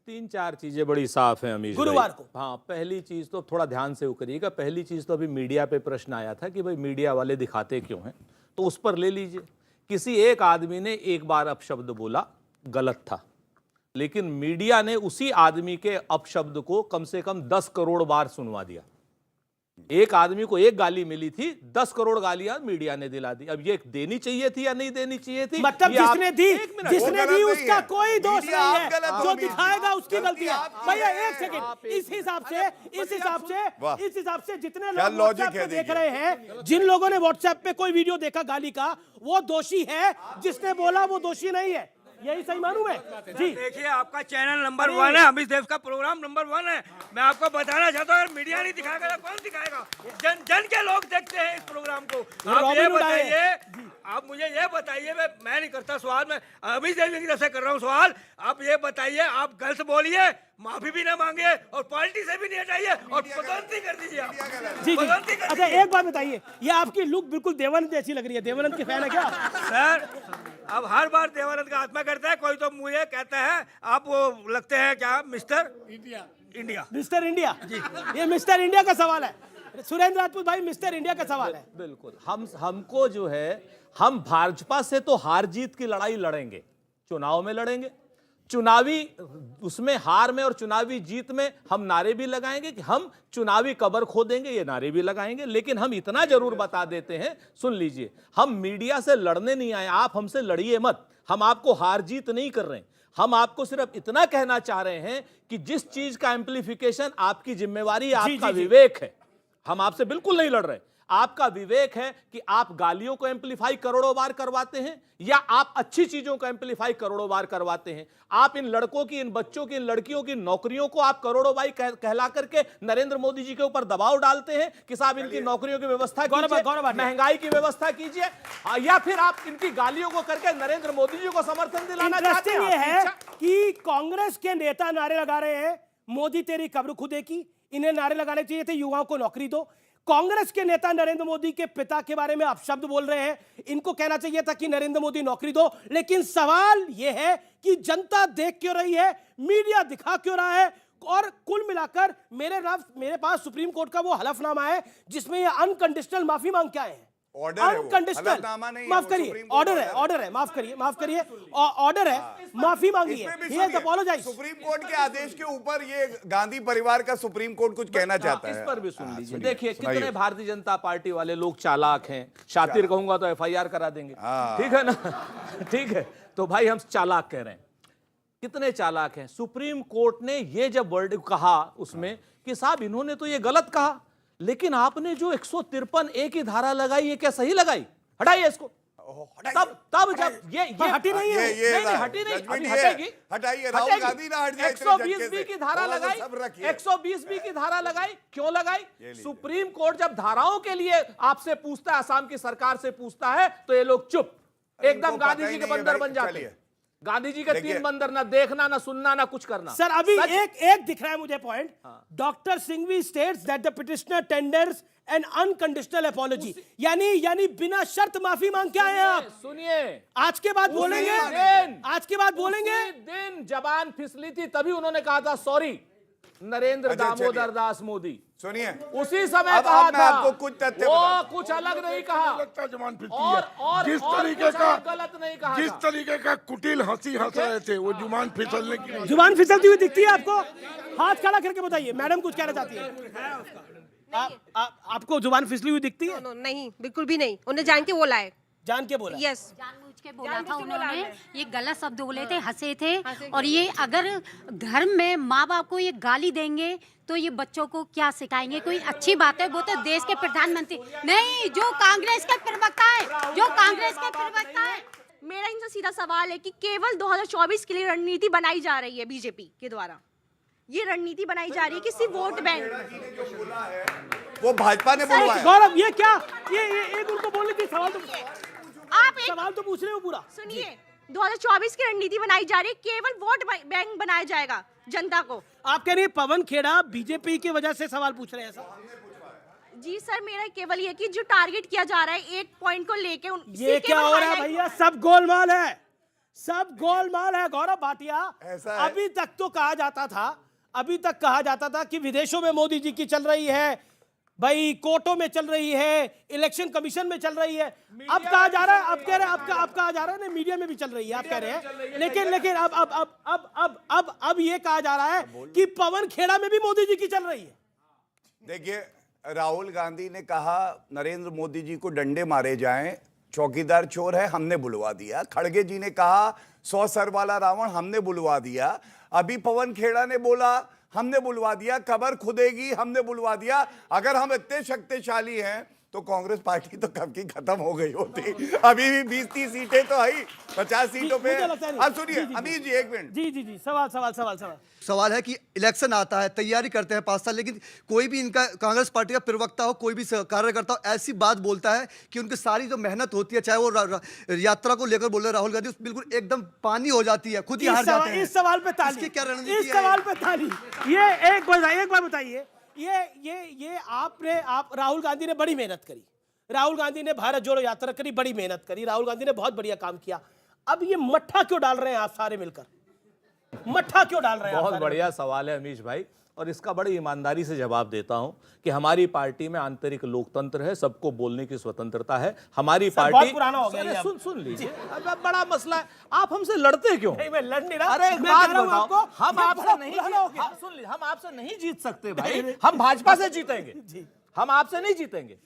3-4 चीजें बड़ी साफ हैं अमीश गुरुवार को। हाँ, पहली चीज तो थोड़ा ध्यान से करिएगा, पहली चीज तो अभी मीडिया पे प्रश्न आया था कि भाई मीडिया वाले दिखाते क्यों हैं, तो उस पर ले लीजिए। किसी एक आदमी ने एक बार अपशब्द बोला, गलत था, लेकिन मीडिया ने उसी आदमी के अपशब्द को कम से कम 10 करोड़ बार सुनवा दिया। एक आदमी को एक गाली मिली थी, 10 करोड़ गालियां मीडिया ने दिला दी। अब ये देनी चाहिए थी या नहीं देनी चाहिए थी, मतलब जिसने दी उसका कोई दोष नहीं है, जो दिखाएगा उसकी गलती है। भैया एक सेकंड, इस हिसाब से जितने लोग व्हाट्सएप पे देख रहे हैं, जिन लोगों ने व्हाट्सएप पे कोई वीडियो देखा गाली का, वो दोषी है, जिसने बोला वो दोषी नहीं है। यही सही मानूं मैं? जी देखिए, आपका चैनल नंबर 1 है, अमित देव का प्रोग्राम नंबर 1 है। मैं आपको बताना चाहता हूँ, मीडिया नहीं दिखाएगा तो कौन दिखाएगा? जन के लोग देखते हैं इस प्रोग्राम को। आप ये बताइए, आप मुझे ये बताइए, मैं नहीं करता सवाल, मैं अमित देव की तरफ से कर रहा हूँ सवाल। आप ये बताइए, आप गलत बोलिए, माफी भी ना मांगे और पार्टी से भी नहीं हटाइए और पदोन्नति कर दीजिए आप। जी। अच्छा एक बात बताइए, ये आपकी लुक बिल्कुल देवानंद जैसी लग रही है, देवानंद के फैन है क्या सर? अब हर बार देवानंद का आत्मा करता है, कोई तो मुझे कहता है आप वो लगते हैं क्या मिस्टर इंडिया। मिस्टर इंडिया जी, ये मिस्टर इंडिया का सवाल है। सुरेंद्र राजपूत भाई, मिस्टर इंडिया का सवाल है। बिल्कुल, हमको जो है, हम भाजपा से तो हार जीत की लड़ाई लड़ेंगे, चुनाव में लड़ेंगे, चुनावी उसमें हार में और चुनावी जीत में हम नारे भी लगाएंगे कि हम चुनावी कबर खो देंगे, ये नारे भी लगाएंगे। लेकिन हम इतना जरूर बता देते हैं, सुन लीजिए, हम मीडिया से लड़ने नहीं आए, आप हमसे लड़िए मत, हम आपको हार जीत नहीं कर रहे हैं। हम आपको सिर्फ इतना कहना चाह रहे हैं कि जिस चीज का एम्प्लीफिकेशन आपकी जिम्मेवारी, आपका विवेक है, हम आपसे बिल्कुल नहीं लड़ रहे। आपका विवेक है कि आप गालियों को एम्प्लीफाई करोड़ों बार करवाते हैं या आप अच्छी चीजों को एम्प्लीफाई करोड़ों बार करवाते हैं। आप इन लड़कों की, इन बच्चों की, इन लड़कियों की नौकरियों को आप करोड़ों बार कहला करके नरेंद्र मोदी जी के ऊपर दबाव डालते हैं कि साहब इनकी नौकरियों की व्यवस्था कीजिए, महंगाई की व्यवस्था कीजिए, या फिर आप इनकी गालियों को करके नरेंद्र मोदी जी को समर्थन दिलाना चाहते हैं। ये है कि कांग्रेस के नेता नारे लगा रहे हैं, मोदी तेरी कब्र खुदे की, इन्हें नारे लगाने चाहिए थे युवाओं को नौकरी दो। कांग्रेस के नेता नरेंद्र मोदी के पिता के बारे में अपशब्द बोल रहे हैं, इनको कहना चाहिए था कि नरेंद्र मोदी नौकरी दो। लेकिन सवाल यह है कि जनता देख क्यों रही है, मीडिया दिखा क्यों रहा है? और कुल मिलाकर मेरे पास सुप्रीम कोर्ट का वो हलफनामा है जिसमें ये अनकंडीशनल माफी मांग के आए हैं। अनकंडीशनल, माफ करिए, ऑर्डर है, माफ करिए, ऑर्डर है, माफी मांगी है। सुप्रीम कोर्ट के आदेश के ऊपर ये गांधी परिवार का सुप्रीम कोर्ट कुछ कहना चाहता है, इस पर भी सुन लीजिए। देखिए कितने भारतीय जनता पार्टी वाले लोग चालाक हैं, शातिर कहूंगा तो FIR करा देंगे, ठीक है ना? ठीक है, तो भाई हम चालाक कह रहे हैं, कितने चालाक हैं। सुप्रीम कोर्ट ने ये जब वर्ड कहा उसमें कि साहब इन्होंने तो ये गलत कहा, लेकिन आपने जो 153A की धारा लगाई, ये क्या सही लगाई? हटाइए इसको। तब जब ये हटी नहीं है, नहीं हटी नहीं, अभी हटेगी, हटाइए। राहुल गांधी ना हट जाए, 120B की धारा लगाई, 120B की धारा लगाई, क्यों लगाई? सुप्रीम कोर्ट जब धाराओं के लिए आपसे पूछता है, असम की सरकार से पूछता है, तो ये लोग चुप, एकदम गांधी जी के बंदर बन जाते हैं। गांधी जी के 3 बंदर, ना देखना, ना सुनना, ना कुछ करना। सर अभी एक दिख रहा है मुझे point. Doctor Singhvi states that the petitioner tenders N unconditional apology, यानी बिना शर्त माफी मांग के आए हैं आप। सुनिए, आज के बाद बोलेंगे, आज के बाद बोलेंगे। दिन जबान फिसली थी, तभी उन्होंने कहा था सॉरी, नरेंद्र अच्छा, चलिए। दामोदर दास मोदी। सुनिए, उसी समय अब कहा मैं था, आपको कुछ तथ्य वो बताता हूं। कुछ अलग नहीं कहा लगता है जुबान फिसली और है। जिस तरीके कुछ का अलग गलत नहीं कहा जिस था। तरीके का कुटिल हंसी हंस रहे थे वो जुबान फिसलने की जुबान फिसलती हुई दिखती है आपको? हाथ खड़ा करके बताइए, मैडम कुछ कहना चाहती है। आपको जुबान फिसली हुई दिखती है? नहीं, बिल्कुल भी नहीं। उन्हें जान के बोला है। जान के बोला? यस, जानबूझ के बोला था उन्होंने। ये गलत शब्द बोले थे, हंसे थे। और ये अगर घर में माँ बाप को ये गाली देंगे तो ये बच्चों को क्या सिखाएंगे? कोई अच्छी बात है, वो तो देश के प्रधानमंत्री नहीं, जो कांग्रेस के प्रवक्ता है, जो कांग्रेस के प्रवक्ता है। मेरा इनसे सीधा सवाल है कि केवल 2024 के लिए रणनीति बनाई जा रही है बीजेपी के द्वारा। ये रणनीति बनाई जा रही है कि सिर्फ वोट बैंक। वो भाजपा ने बोला है। गौरव, ये क्या? ये एक उनको बोलने की सवाल तो आप सवाल तो पूछ रहे हो पूरा। सुनिए, 2024 की रणनीति बनाई जा रही है, केवल वोट बैंक बनाया जाएगा जनता को। आप कह रहे हैं पवन खेड़ा बीजेपी की वजह से सवाल पूछ रहे हैं ऐसा? जी सर, मेरा केवल ये कि जो टारगेट किया जा रहा है एक पॉइंट को लेके ये क्या हो रहा है भैया? सब गोलमाल है, सब गोलमाल है गौरव भाटिया। ऐसा है। अभी तक तो कहा जाता था कि विदेशों में मोदी जी की चल रही है, भाई कोर्टों में चल रही है, इलेक्शन कमीशन में चल रही है। अब कहा जा रहा है, अब कह रहे हैं, अब कहा जा रहा है ना मीडिया में भी चल रही है, आप कह रहे हैं। लेकिन अब ये कहा जा रहा है कि पवन खेड़ा में भी मोदी जी की चल रही है। देखिए, राहुल गांधी ने कहा नरेंद्र मोदी जी को डंडे मारे जाएं, चौकीदार चोर है, हमने बुलवा दिया। खड़गे जी ने कहा 100 सर वाला रावण, हमने बुलवा दिया। अभी पवन खेड़ा ने बोला हमने बुलवा दिया, कबर खुदेगी, हमने बुलवा दिया। अगर हम इतने शक्तिशाली हैं तो कांग्रेस पार्टी तो कब की खत्म हो गई होती। अभी भी 20-30 सीटें तो आई, 50 सीटों पे। अब सुनिए अमीर जी, एक मिनट। जी, सवाल सवाल है कि इलेक्शन आता है, तैयारी करते हैं 5 साल, लेकिन कोई भी इनका कांग्रेस पार्टी का प्रवक्ता हो, कोई भी कार्यकर्ता हो, ऐसी बात बोलता है कि उनकी सारी जो मेहनत होती है, चाहे वो यात्रा को लेकर बोल रहे राहुल गांधी, बिल्कुल एकदम पानी हो जाती है, खुद ही हार जाते हैं। इस सवाल पे ताली, इसकी क्या रणनीति है? इस सवाल पे ताली। ये एक बार बताइए, ये आप राहुल गांधी ने बड़ी मेहनत करी, राहुल गांधी ने भारत जोड़ो यात्रा करी, बड़ी मेहनत करी, राहुल गांधी ने बहुत बढ़िया काम किया। अब ये मट्ठा क्यों डाल रहे हैं आप सारे मिलकर? मट्ठा क्यों डाल रहे हैं? बहुत बढ़िया सवाल है अमीश भाई, और इसका बड़ी ईमानदारी से जवाब देता हूं कि हमारी पार्टी में आंतरिक लोकतंत्र है, सबको बोलने की स्वतंत्रता है। हमारी पार्टी बहुत पुराना हो गया। सुन लीजिए, अब बड़ा मसला है, आप हमसे लड़ते क्यों? नहीं, मैं लड़ नहीं रहा। अरे एक मैं बात कह रहा हूं बताओ, आपको, हम ये आपसे बड़ा नहीं पुराना हो गया। सुन लीजिए, हम आपसे नहीं जीत सकते भाई, हम भाजपा से जीतेंगे, हम आपसे नहीं जीतेंगे।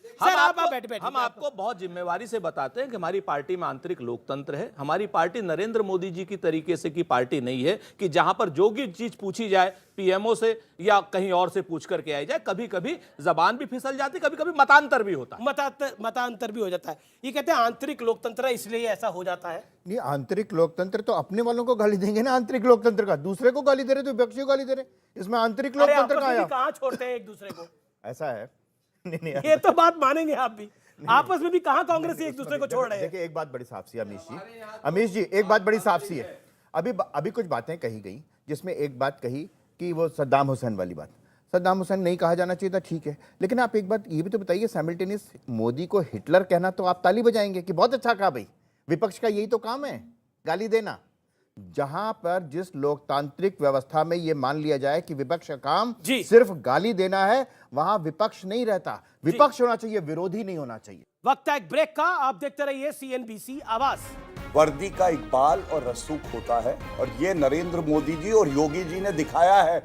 हम आपको बहुत जिम्मेवारी से बताते हैं कि हमारी पार्टी में आंतरिक लोकतंत्र है। हमारी पार्टी नरेंद्र मोदी जी की तरीके से की पार्टी नहीं है कि जहां पर जो भी चीज पूछी जाए पीएमओ से या कहीं और से पूछ करके आई जाए। कभी कभी जबान भी फिसल जाती, कभी कभी मतांतर भी होता है, मतांतर भी हो जाता है। ये कहते हैं आंतरिक लोकतंत्र है, इसलिए ऐसा हो जाता है। नहीं, आंतरिक लोकतंत्र तो अपने वालों को गाली देंगे ना, आंतरिक लोकतंत्र का दूसरे को गाली दे रहे तो विपक्षी को गाली दे रहे, इसमें आंतरिक लोकतंत्र का आया? कहां छोड़ते हैं एक दूसरे को? ऐसा है। नहीं, ये तो बात मानेंगे आप भी, आपस में भी कहां कांग्रेस एक दूसरे को छोड़ रहे हैं? देखिए, एक बात बड़ी साफ सी है अमीश जी, एक बात बड़ी साफ सी है। अभी कुछ बातें कही गई, जिसमें एक बात कही कि वो सद्दाम हुसैन वाली बात, सद्दाम हुसैन नहीं कहा जाना चाहिए था, ठीक है, लेकिन आप एक बात ये भी तो बताइए, साइमल्टेनियस मोदी को हिटलर कहना तो आप ताली बजाएंगे कि बहुत अच्छा कहा भाई, विपक्ष का यही तो काम है, गाली देना। जहां पर जिस लोकतांत्रिक व्यवस्था में ये मान लिया जाए कि विपक्ष का काम सिर्फ गाली देना है, वहां विपक्ष नहीं रहता, विपक्ष होना चाहिए, विरोधी नहीं होना चाहिए। वक्त है एक ब्रेक का, आप देखते रहिए CNBC आवाज। वर्दी का इकबाल और रसूख होता है, और ये नरेंद्र मोदी जी और योगी जी ने दिखाया है।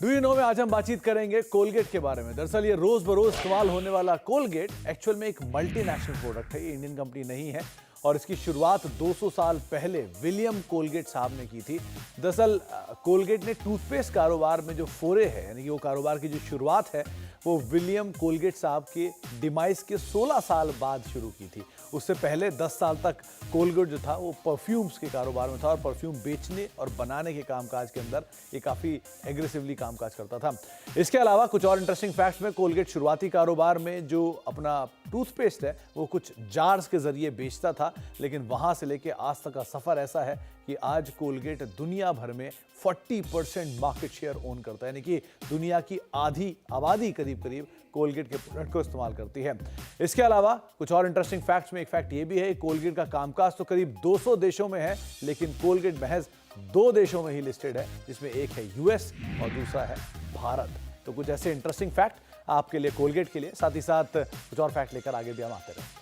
डू यू नो में आज हम बातचीत करेंगे कोलगेट के बारे में। दरअसल ये रोज बरोज इस्तेमाल होने वाला कोलगेट एक्चुअल में एक मल्टीनेशनल प्रोडक्ट है, ये इंडियन कंपनी नहीं है, और इसकी शुरुआत 200 साल पहले विलियम कोलगेट साहब ने की थी। दरअसल कोलगेट ने टूथपेस्ट कारोबार में जो फोरे है, यानी कि वो कारोबार की जो शुरुआत है, वो विलियम कोलगेट साहब के डिमाइस के 16 साल बाद शुरू की थी। उससे पहले 10 साल तक कोलगेट जो था वो परफ्यूम्स के कारोबार में था, और परफ्यूम बेचने और बनाने के कामकाज के अंदर ये काफ़ी एग्रेसिवली कामकाज करता था। इसके अलावा कुछ और इंटरेस्टिंग फैक्ट्स में, कोलगेट शुरुआती कारोबार में जो अपना टूथपेस्ट है वो कुछ जार्स के जरिए बेचता था, था, लेकिन वहां से लेके आज तक का सफर ऐसा है कि आज कोलगेट दुनिया भर में 40% मार्केट शेयर ओन करता है, यानी कि दुनिया की आधी आबादी करीब करीब कोलगेट के प्रोडक्ट को इस्तेमाल करती है। इसके अलावा कुछ और इंटरेस्टिंग फैक्ट्स में एक फैक्ट ये भी है, कोलगेट का कामकाज तो करीब 200 देशों में है, लेकिन कोलगेट महज 2 देशों में ही लिस्टेड है, जिसमें एक है यूएस और दूसरा है भारत। तो कुछ ऐसे इंटरेस्टिंग फैक्ट आपके लिए कोलगेट के लिए, साथ ही साथ कुछ और फैक्ट लेकर आगे भी हम आते रहे।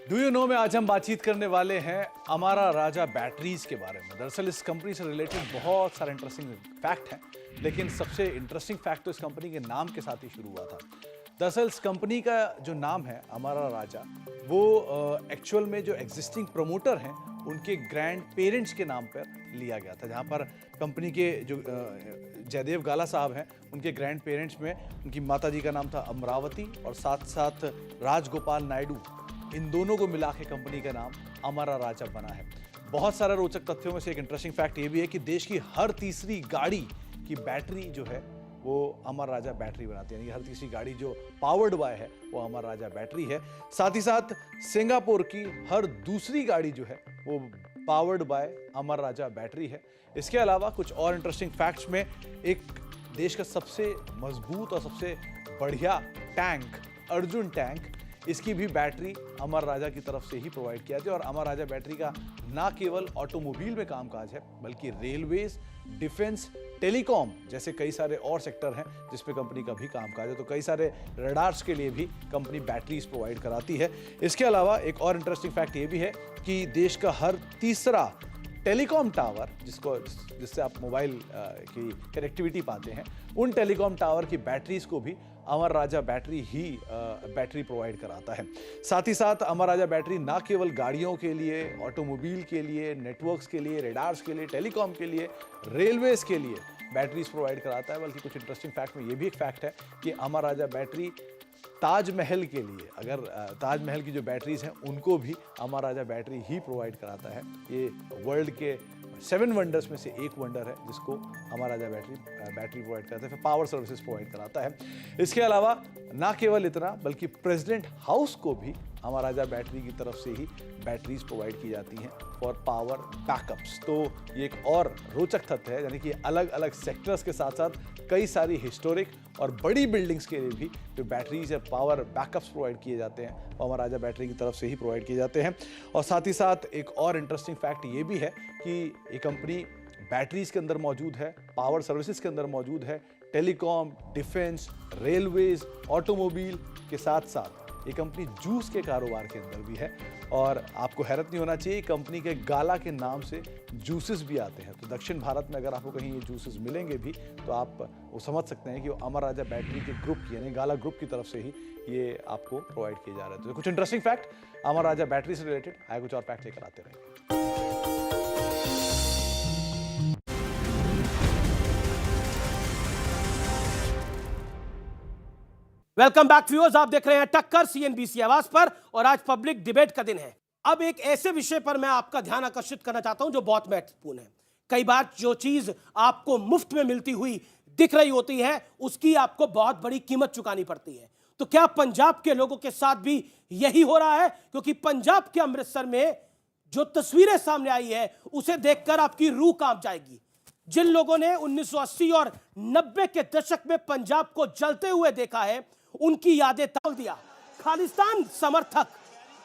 डू यू नो में आज हम बातचीत करने वाले हैं अमारा राजा बैटरीज के बारे में। दरअसल इस कंपनी से रिलेटेड बहुत सारे इंटरेस्टिंग फैक्ट हैं, लेकिन सबसे इंटरेस्टिंग फैक्ट तो इस कंपनी के नाम के साथ ही शुरू हुआ था। दरअसल इस कंपनी का जो नाम है अमारा राजा, वो एक्चुअल में जो एग्जिस्टिंग प्रमोटर हैं उनके ग्रैंड पेरेंट्स के नाम पर लिया गया था, जहाँ पर कंपनी के जो जयदेव गाला साहब हैं उनके ग्रैंड पेरेंट्स में उनकी माता जी का नाम था अमरावती और साथ साथ राजगोपाल नायडू, इन दोनों को मिला के कंपनी का नाम अमारा राजा बना है। बहुत सारे रोचक तथ्यों में से एक इंटरेस्टिंग फैक्ट ये भी है कि देश की हर तीसरी गाड़ी की बैटरी जो है वो अमर राजा बैटरी बनाती है, यानी कि हर तीसरी गाड़ी जो पावर्ड बाय है वो अमर राजा बैटरी है। साथ ही साथ सिंगापुर की हर दूसरी गाड़ी जो है वो powered by Amar Raja battery है। इसके अलावा कुछ और इंटरेस्टिंग फैक्ट्स में एक देश का सबसे मजबूत और सबसे बढ़िया टैंक अर्जुन टैंक, इसकी भी बैटरी अमर राजा की तरफ से ही प्रोवाइड किया जाती है। और अमर राजा बैटरी का ना केवल ऑटोमोबाइल में कामकाज है, बल्कि रेलवेज, डिफेंस, टेलीकॉम जैसे कई सारे और सेक्टर हैं जिसपे कंपनी का भी कामकाज है। तो कई सारे रडार्स के लिए भी कंपनी बैटरीज प्रोवाइड कराती है। इसके अलावा एक और इंटरेस्टिंग फैक्ट ये भी है कि देश का हर तीसरा टेलीकॉम टावर जिससे आप मोबाइल की कनेक्टिविटी पाते हैं, उन टेलीकॉम टावर की बैटरीज को भी अमर राजा बैटरी ही बैटरी प्रोवाइड कराता है। साथ ही साथ अमर राजा बैटरी ना केवल गाड़ियों के लिए, ऑटोमोबाइल के लिए, नेटवर्क्स के लिए, रेडार्स के लिए, टेलीकॉम के लिए, रेलवेज के लिए बैटरीज प्रोवाइड कराता है, बल्कि कुछ इंटरेस्टिंग फैक्ट में ये भी एक फैक्ट है कि अमर राजा बैटरी ताजमहल के लिए, अगर ताजमहल की जो बैटरीज हैं उनको भी अमर राजा बैटरी ही प्रोवाइड कराता है। ये वर्ल्ड के 7 वंडर्स में से एक वंडर है जिसको अमर राजा बैटरी प्रोवाइड करता है, फिर पावर सर्विसेज प्रोवाइड कराता है। इसके अलावा ना केवल इतना, बल्कि प्रेसिडेंट हाउस को भी अमर राजा बैटरी की तरफ से ही बैटरीज प्रोवाइड की जाती हैं फॉर पावर बैकअप्स। तो ये एक और रोचक तथ्य है, यानी कि अलग अलग सेक्टर्स के साथ साथ कई सारी हिस्टोरिक और बड़ी बिल्डिंग्स के लिए भी जो बैटरीज या पावर बैकअप्स प्रोवाइड किए जाते हैं वो अमर राजा बैटरी की तरफ से ही प्रोवाइड किए जाते हैं। और साथ ही साथ एक और इंटरेस्टिंग फैक्ट ये भी है कि ये कंपनी बैटरीज के अंदर मौजूद है, पावर सर्विसेज के अंदर मौजूद है, टेलीकॉम, डिफेंस, रेलवेज, ऑटोमोबाइल के साथ साथ ये कंपनी जूस के कारोबार के अंदर भी है। और आपको हैरत नहीं होना चाहिए, कंपनी के गाला के नाम से जूसेस भी आते हैं। तो दक्षिण भारत में अगर आपको कहीं ये जूसेस मिलेंगे भी तो आप वो समझ सकते हैं कि वो अमर राजा बैटरी के ग्रुप की, यानी गाला ग्रुप की तरफ से ही ये आपको प्रोवाइड किए जा रहे हैं। तो कुछ इंटरेस्टिंग फैक्ट अमर राजा बैटरी से रिलेटेड आए, कुछ और फैक्ट लेकर आते रहे। वेलकम बैक व्यूअर्स, आप देख रहे हैं टक्कर सीएनबीसी आवाज पर और आज पब्लिक डिबेट का दिन है। अब एक ऐसे विषय पर मैं आपका ध्यान आकर्षित करना चाहता हूं जो बहुत महत्वपूर्ण है। कई बार जो चीज आपको मुफ्त में मिलती हुई दिख रही होती है उसकी आपको बहुत बड़ी कीमत चुकानी पड़ती है। तो क्या पंजाब के लोगों के साथ भी यही हो रहा है? क्योंकि पंजाब के अमृतसर में जो तस्वीरें सामने आई है उसे देखकर आपकी रूह कांप जाएगी। जिन लोगों ने 1980 और 90 के दशक में पंजाब को जलते हुए देखा है उनकी यादें ताल दिया। खालिस्तान समर्थक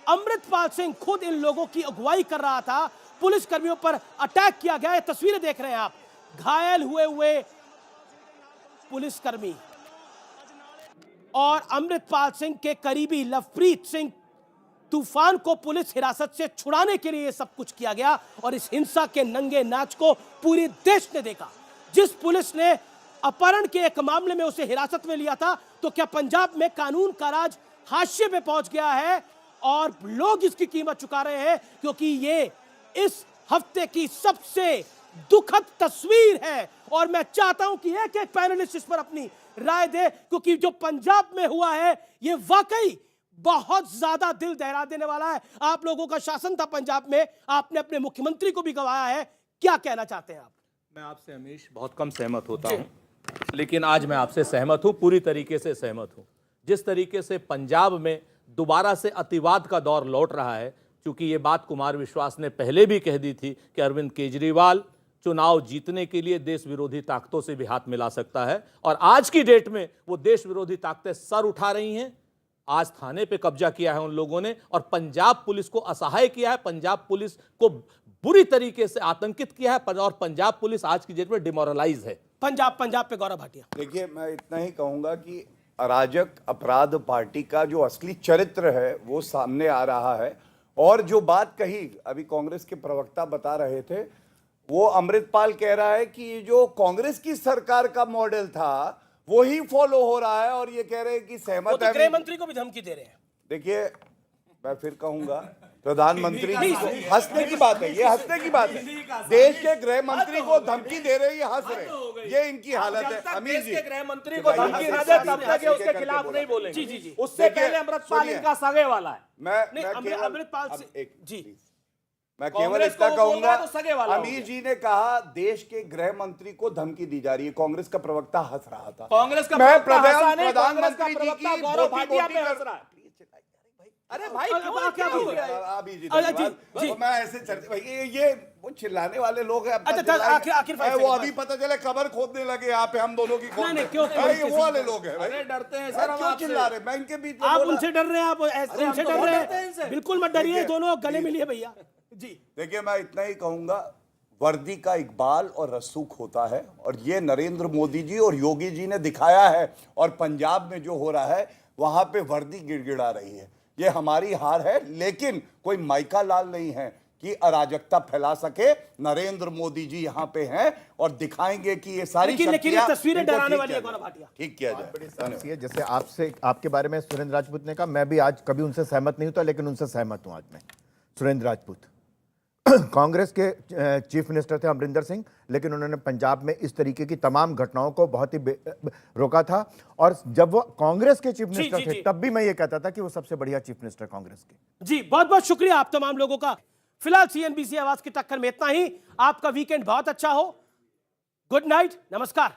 अमृतपाल सिंह खुद इन लोगों की अगुवाई कर रहा था। पुलिस कर्मियों पर अटैक किया गया, ये तस्वीरें देख रहे हैं आप। घायल हुए पुलिसकर्मी और अमृतपाल सिंह के करीबी लवप्रीत सिंह तूफान को पुलिस हिरासत से छुड़ाने के लिए सब कुछ किया गया। और इस हिंसा के नंगे नाच को पूरे देश ने देखा। जिस पुलिस ने अपहरण के एक मामले में उसे हिरासत में लिया था, तो क्या पंजाब में कानून का राज हाशिए पे पहुंच गया है? और लोग इसकी कीमत चुका रहे हैं, क्योंकि ये इस हफ्ते की सबसे दुखद तस्वीर है। और मैं चाहता हूं कि एक एक पैनलिस्ट इस पर अपनी राय दे, क्योंकि जो पंजाब में हुआ है ये वाकई बहुत ज्यादा दिल दहला देने वाला है। आप लोगों का शासन था पंजाब में, आपने अपने मुख्यमंत्री को भी गवाया है, क्या कहना चाहते हैं आप? मैं आपसे हमेश बहुत कम सहमत होता हूं। लेकिन आज मैं आपसे सहमत हूं, पूरी तरीके से सहमत हूं। जिस तरीके से पंजाब में दोबारा से अतिवाद का दौर लौट रहा है, क्योंकि ये बात कुमार विश्वास ने पहले भी कह दी थी कि अरविंद केजरीवाल चुनाव जीतने के लिए देश विरोधी ताकतों से भी हाथ मिला सकता है, और आज की डेट में वो देश विरोधी ताकतें सर उठा रही हैं। आज थाने पे कब्जा किया है उन लोगों ने, और पंजाब पुलिस को असहाय किया है, पंजाब पुलिस को बुरी तरीके से आतंकित किया है, और पंजाब पुलिस आज की डेट में डिमोरलाइज है। पंजाब पे गौरव भाटिया। देखिए, मैं इतना ही कहूंगा कि अराजक अपराध पार्टी का जो असली चरित्र है वो सामने आ रहा है। और जो बात कही अभी कांग्रेस के प्रवक्ता बता रहे थे, वो अमृतपाल कह रहा है कि जो कांग्रेस की सरकार का मॉडल था वो ही फॉलो हो रहा है, और ये कह रहे हैं कि सहमत है। गृह मंत्री को भी धमकी दे रहे हैं। देखिए, मैं फिर कहूंगा, प्रधानमंत्री हंसने की बात है, ये हंसने की बात है। देश के गृह मंत्री को धमकी दे रहे, ये हंस रहे, ये इनकी हालत है। अमीर जी, गृह मंत्री को धमकी न दे तब तक उसके खिलाफ नहीं बोलेंगे। जी। उससे पहले अमृतपाल इनका सगे वाला है। अमृतपाल जी, मैं केवल इतना कहूंगा, अमीर जी ने कहा देश के गृह मंत्री को धमकी दी जा रही है। कांग्रेस का प्रवक्ता हंस रहा था। कांग्रेस का प्रधानमंत्री जी की गौरव भाटिया पे हंस रहा है। अरे भाई, क्या हो गया? अभी जी, मैं ऐसे ये वो चिल्लाने वाले लोग हैं। आखिर वो अभी पता चले कबर खोदने लगे यहाँ पे हम दोनों की खोद। वो वाले लोग हैं। अरे डरते हैं सर, क्यों चिल्ला रहे? मैं इनके बीच आप उनसे डर रहे हैं, आप उनसे डर रहे हैं। बिल्कुल मत डरिए, दोनों गले मिलिए भैया जी। देखिए, मैं इतना ही कहूंगा, वर्दी का इकबाल और रसूख होता है, और ये नरेंद्र मोदी जी और योगी जी ने दिखाया है। और पंजाब में जो हो रहा है वहां पे वर्दी गिड़गिड़ा रही है। ये हमारी हार है, लेकिन कोई माइका लाल नहीं है कि अराजकता फैला सके। नरेंद्र मोदी जी यहाँ पे हैं और दिखाएंगे कि ये सारी तस्वीरें डराने वाली है। ठीक किया जाए। जैसे आपसे, आपके बारे में सुरेंद्र राजपूत ने कहा, मैं भी आज कभी उनसे सहमत नहीं होता, लेकिन उनसे सहमत हूं आज मैं। सुरेंद्र राजपूत कांग्रेस के चीफ मिनिस्टर थे अमरिंदर सिंह, लेकिन उन्होंने पंजाब में इस तरीके की तमाम घटनाओं को बहुत ही रोका था। और जब वो कांग्रेस के चीफ मिनिस्टर थे तब भी मैं ये कहता था कि वो सबसे बढ़िया चीफ मिनिस्टर कांग्रेस के। जी, बहुत बहुत शुक्रिया आप तमाम लोगों का। फिलहाल CNBC आवाज की टक्कर में इतना ही। आपका वीकेंड बहुत अच्छा हो। गुड नाइट, नमस्कार।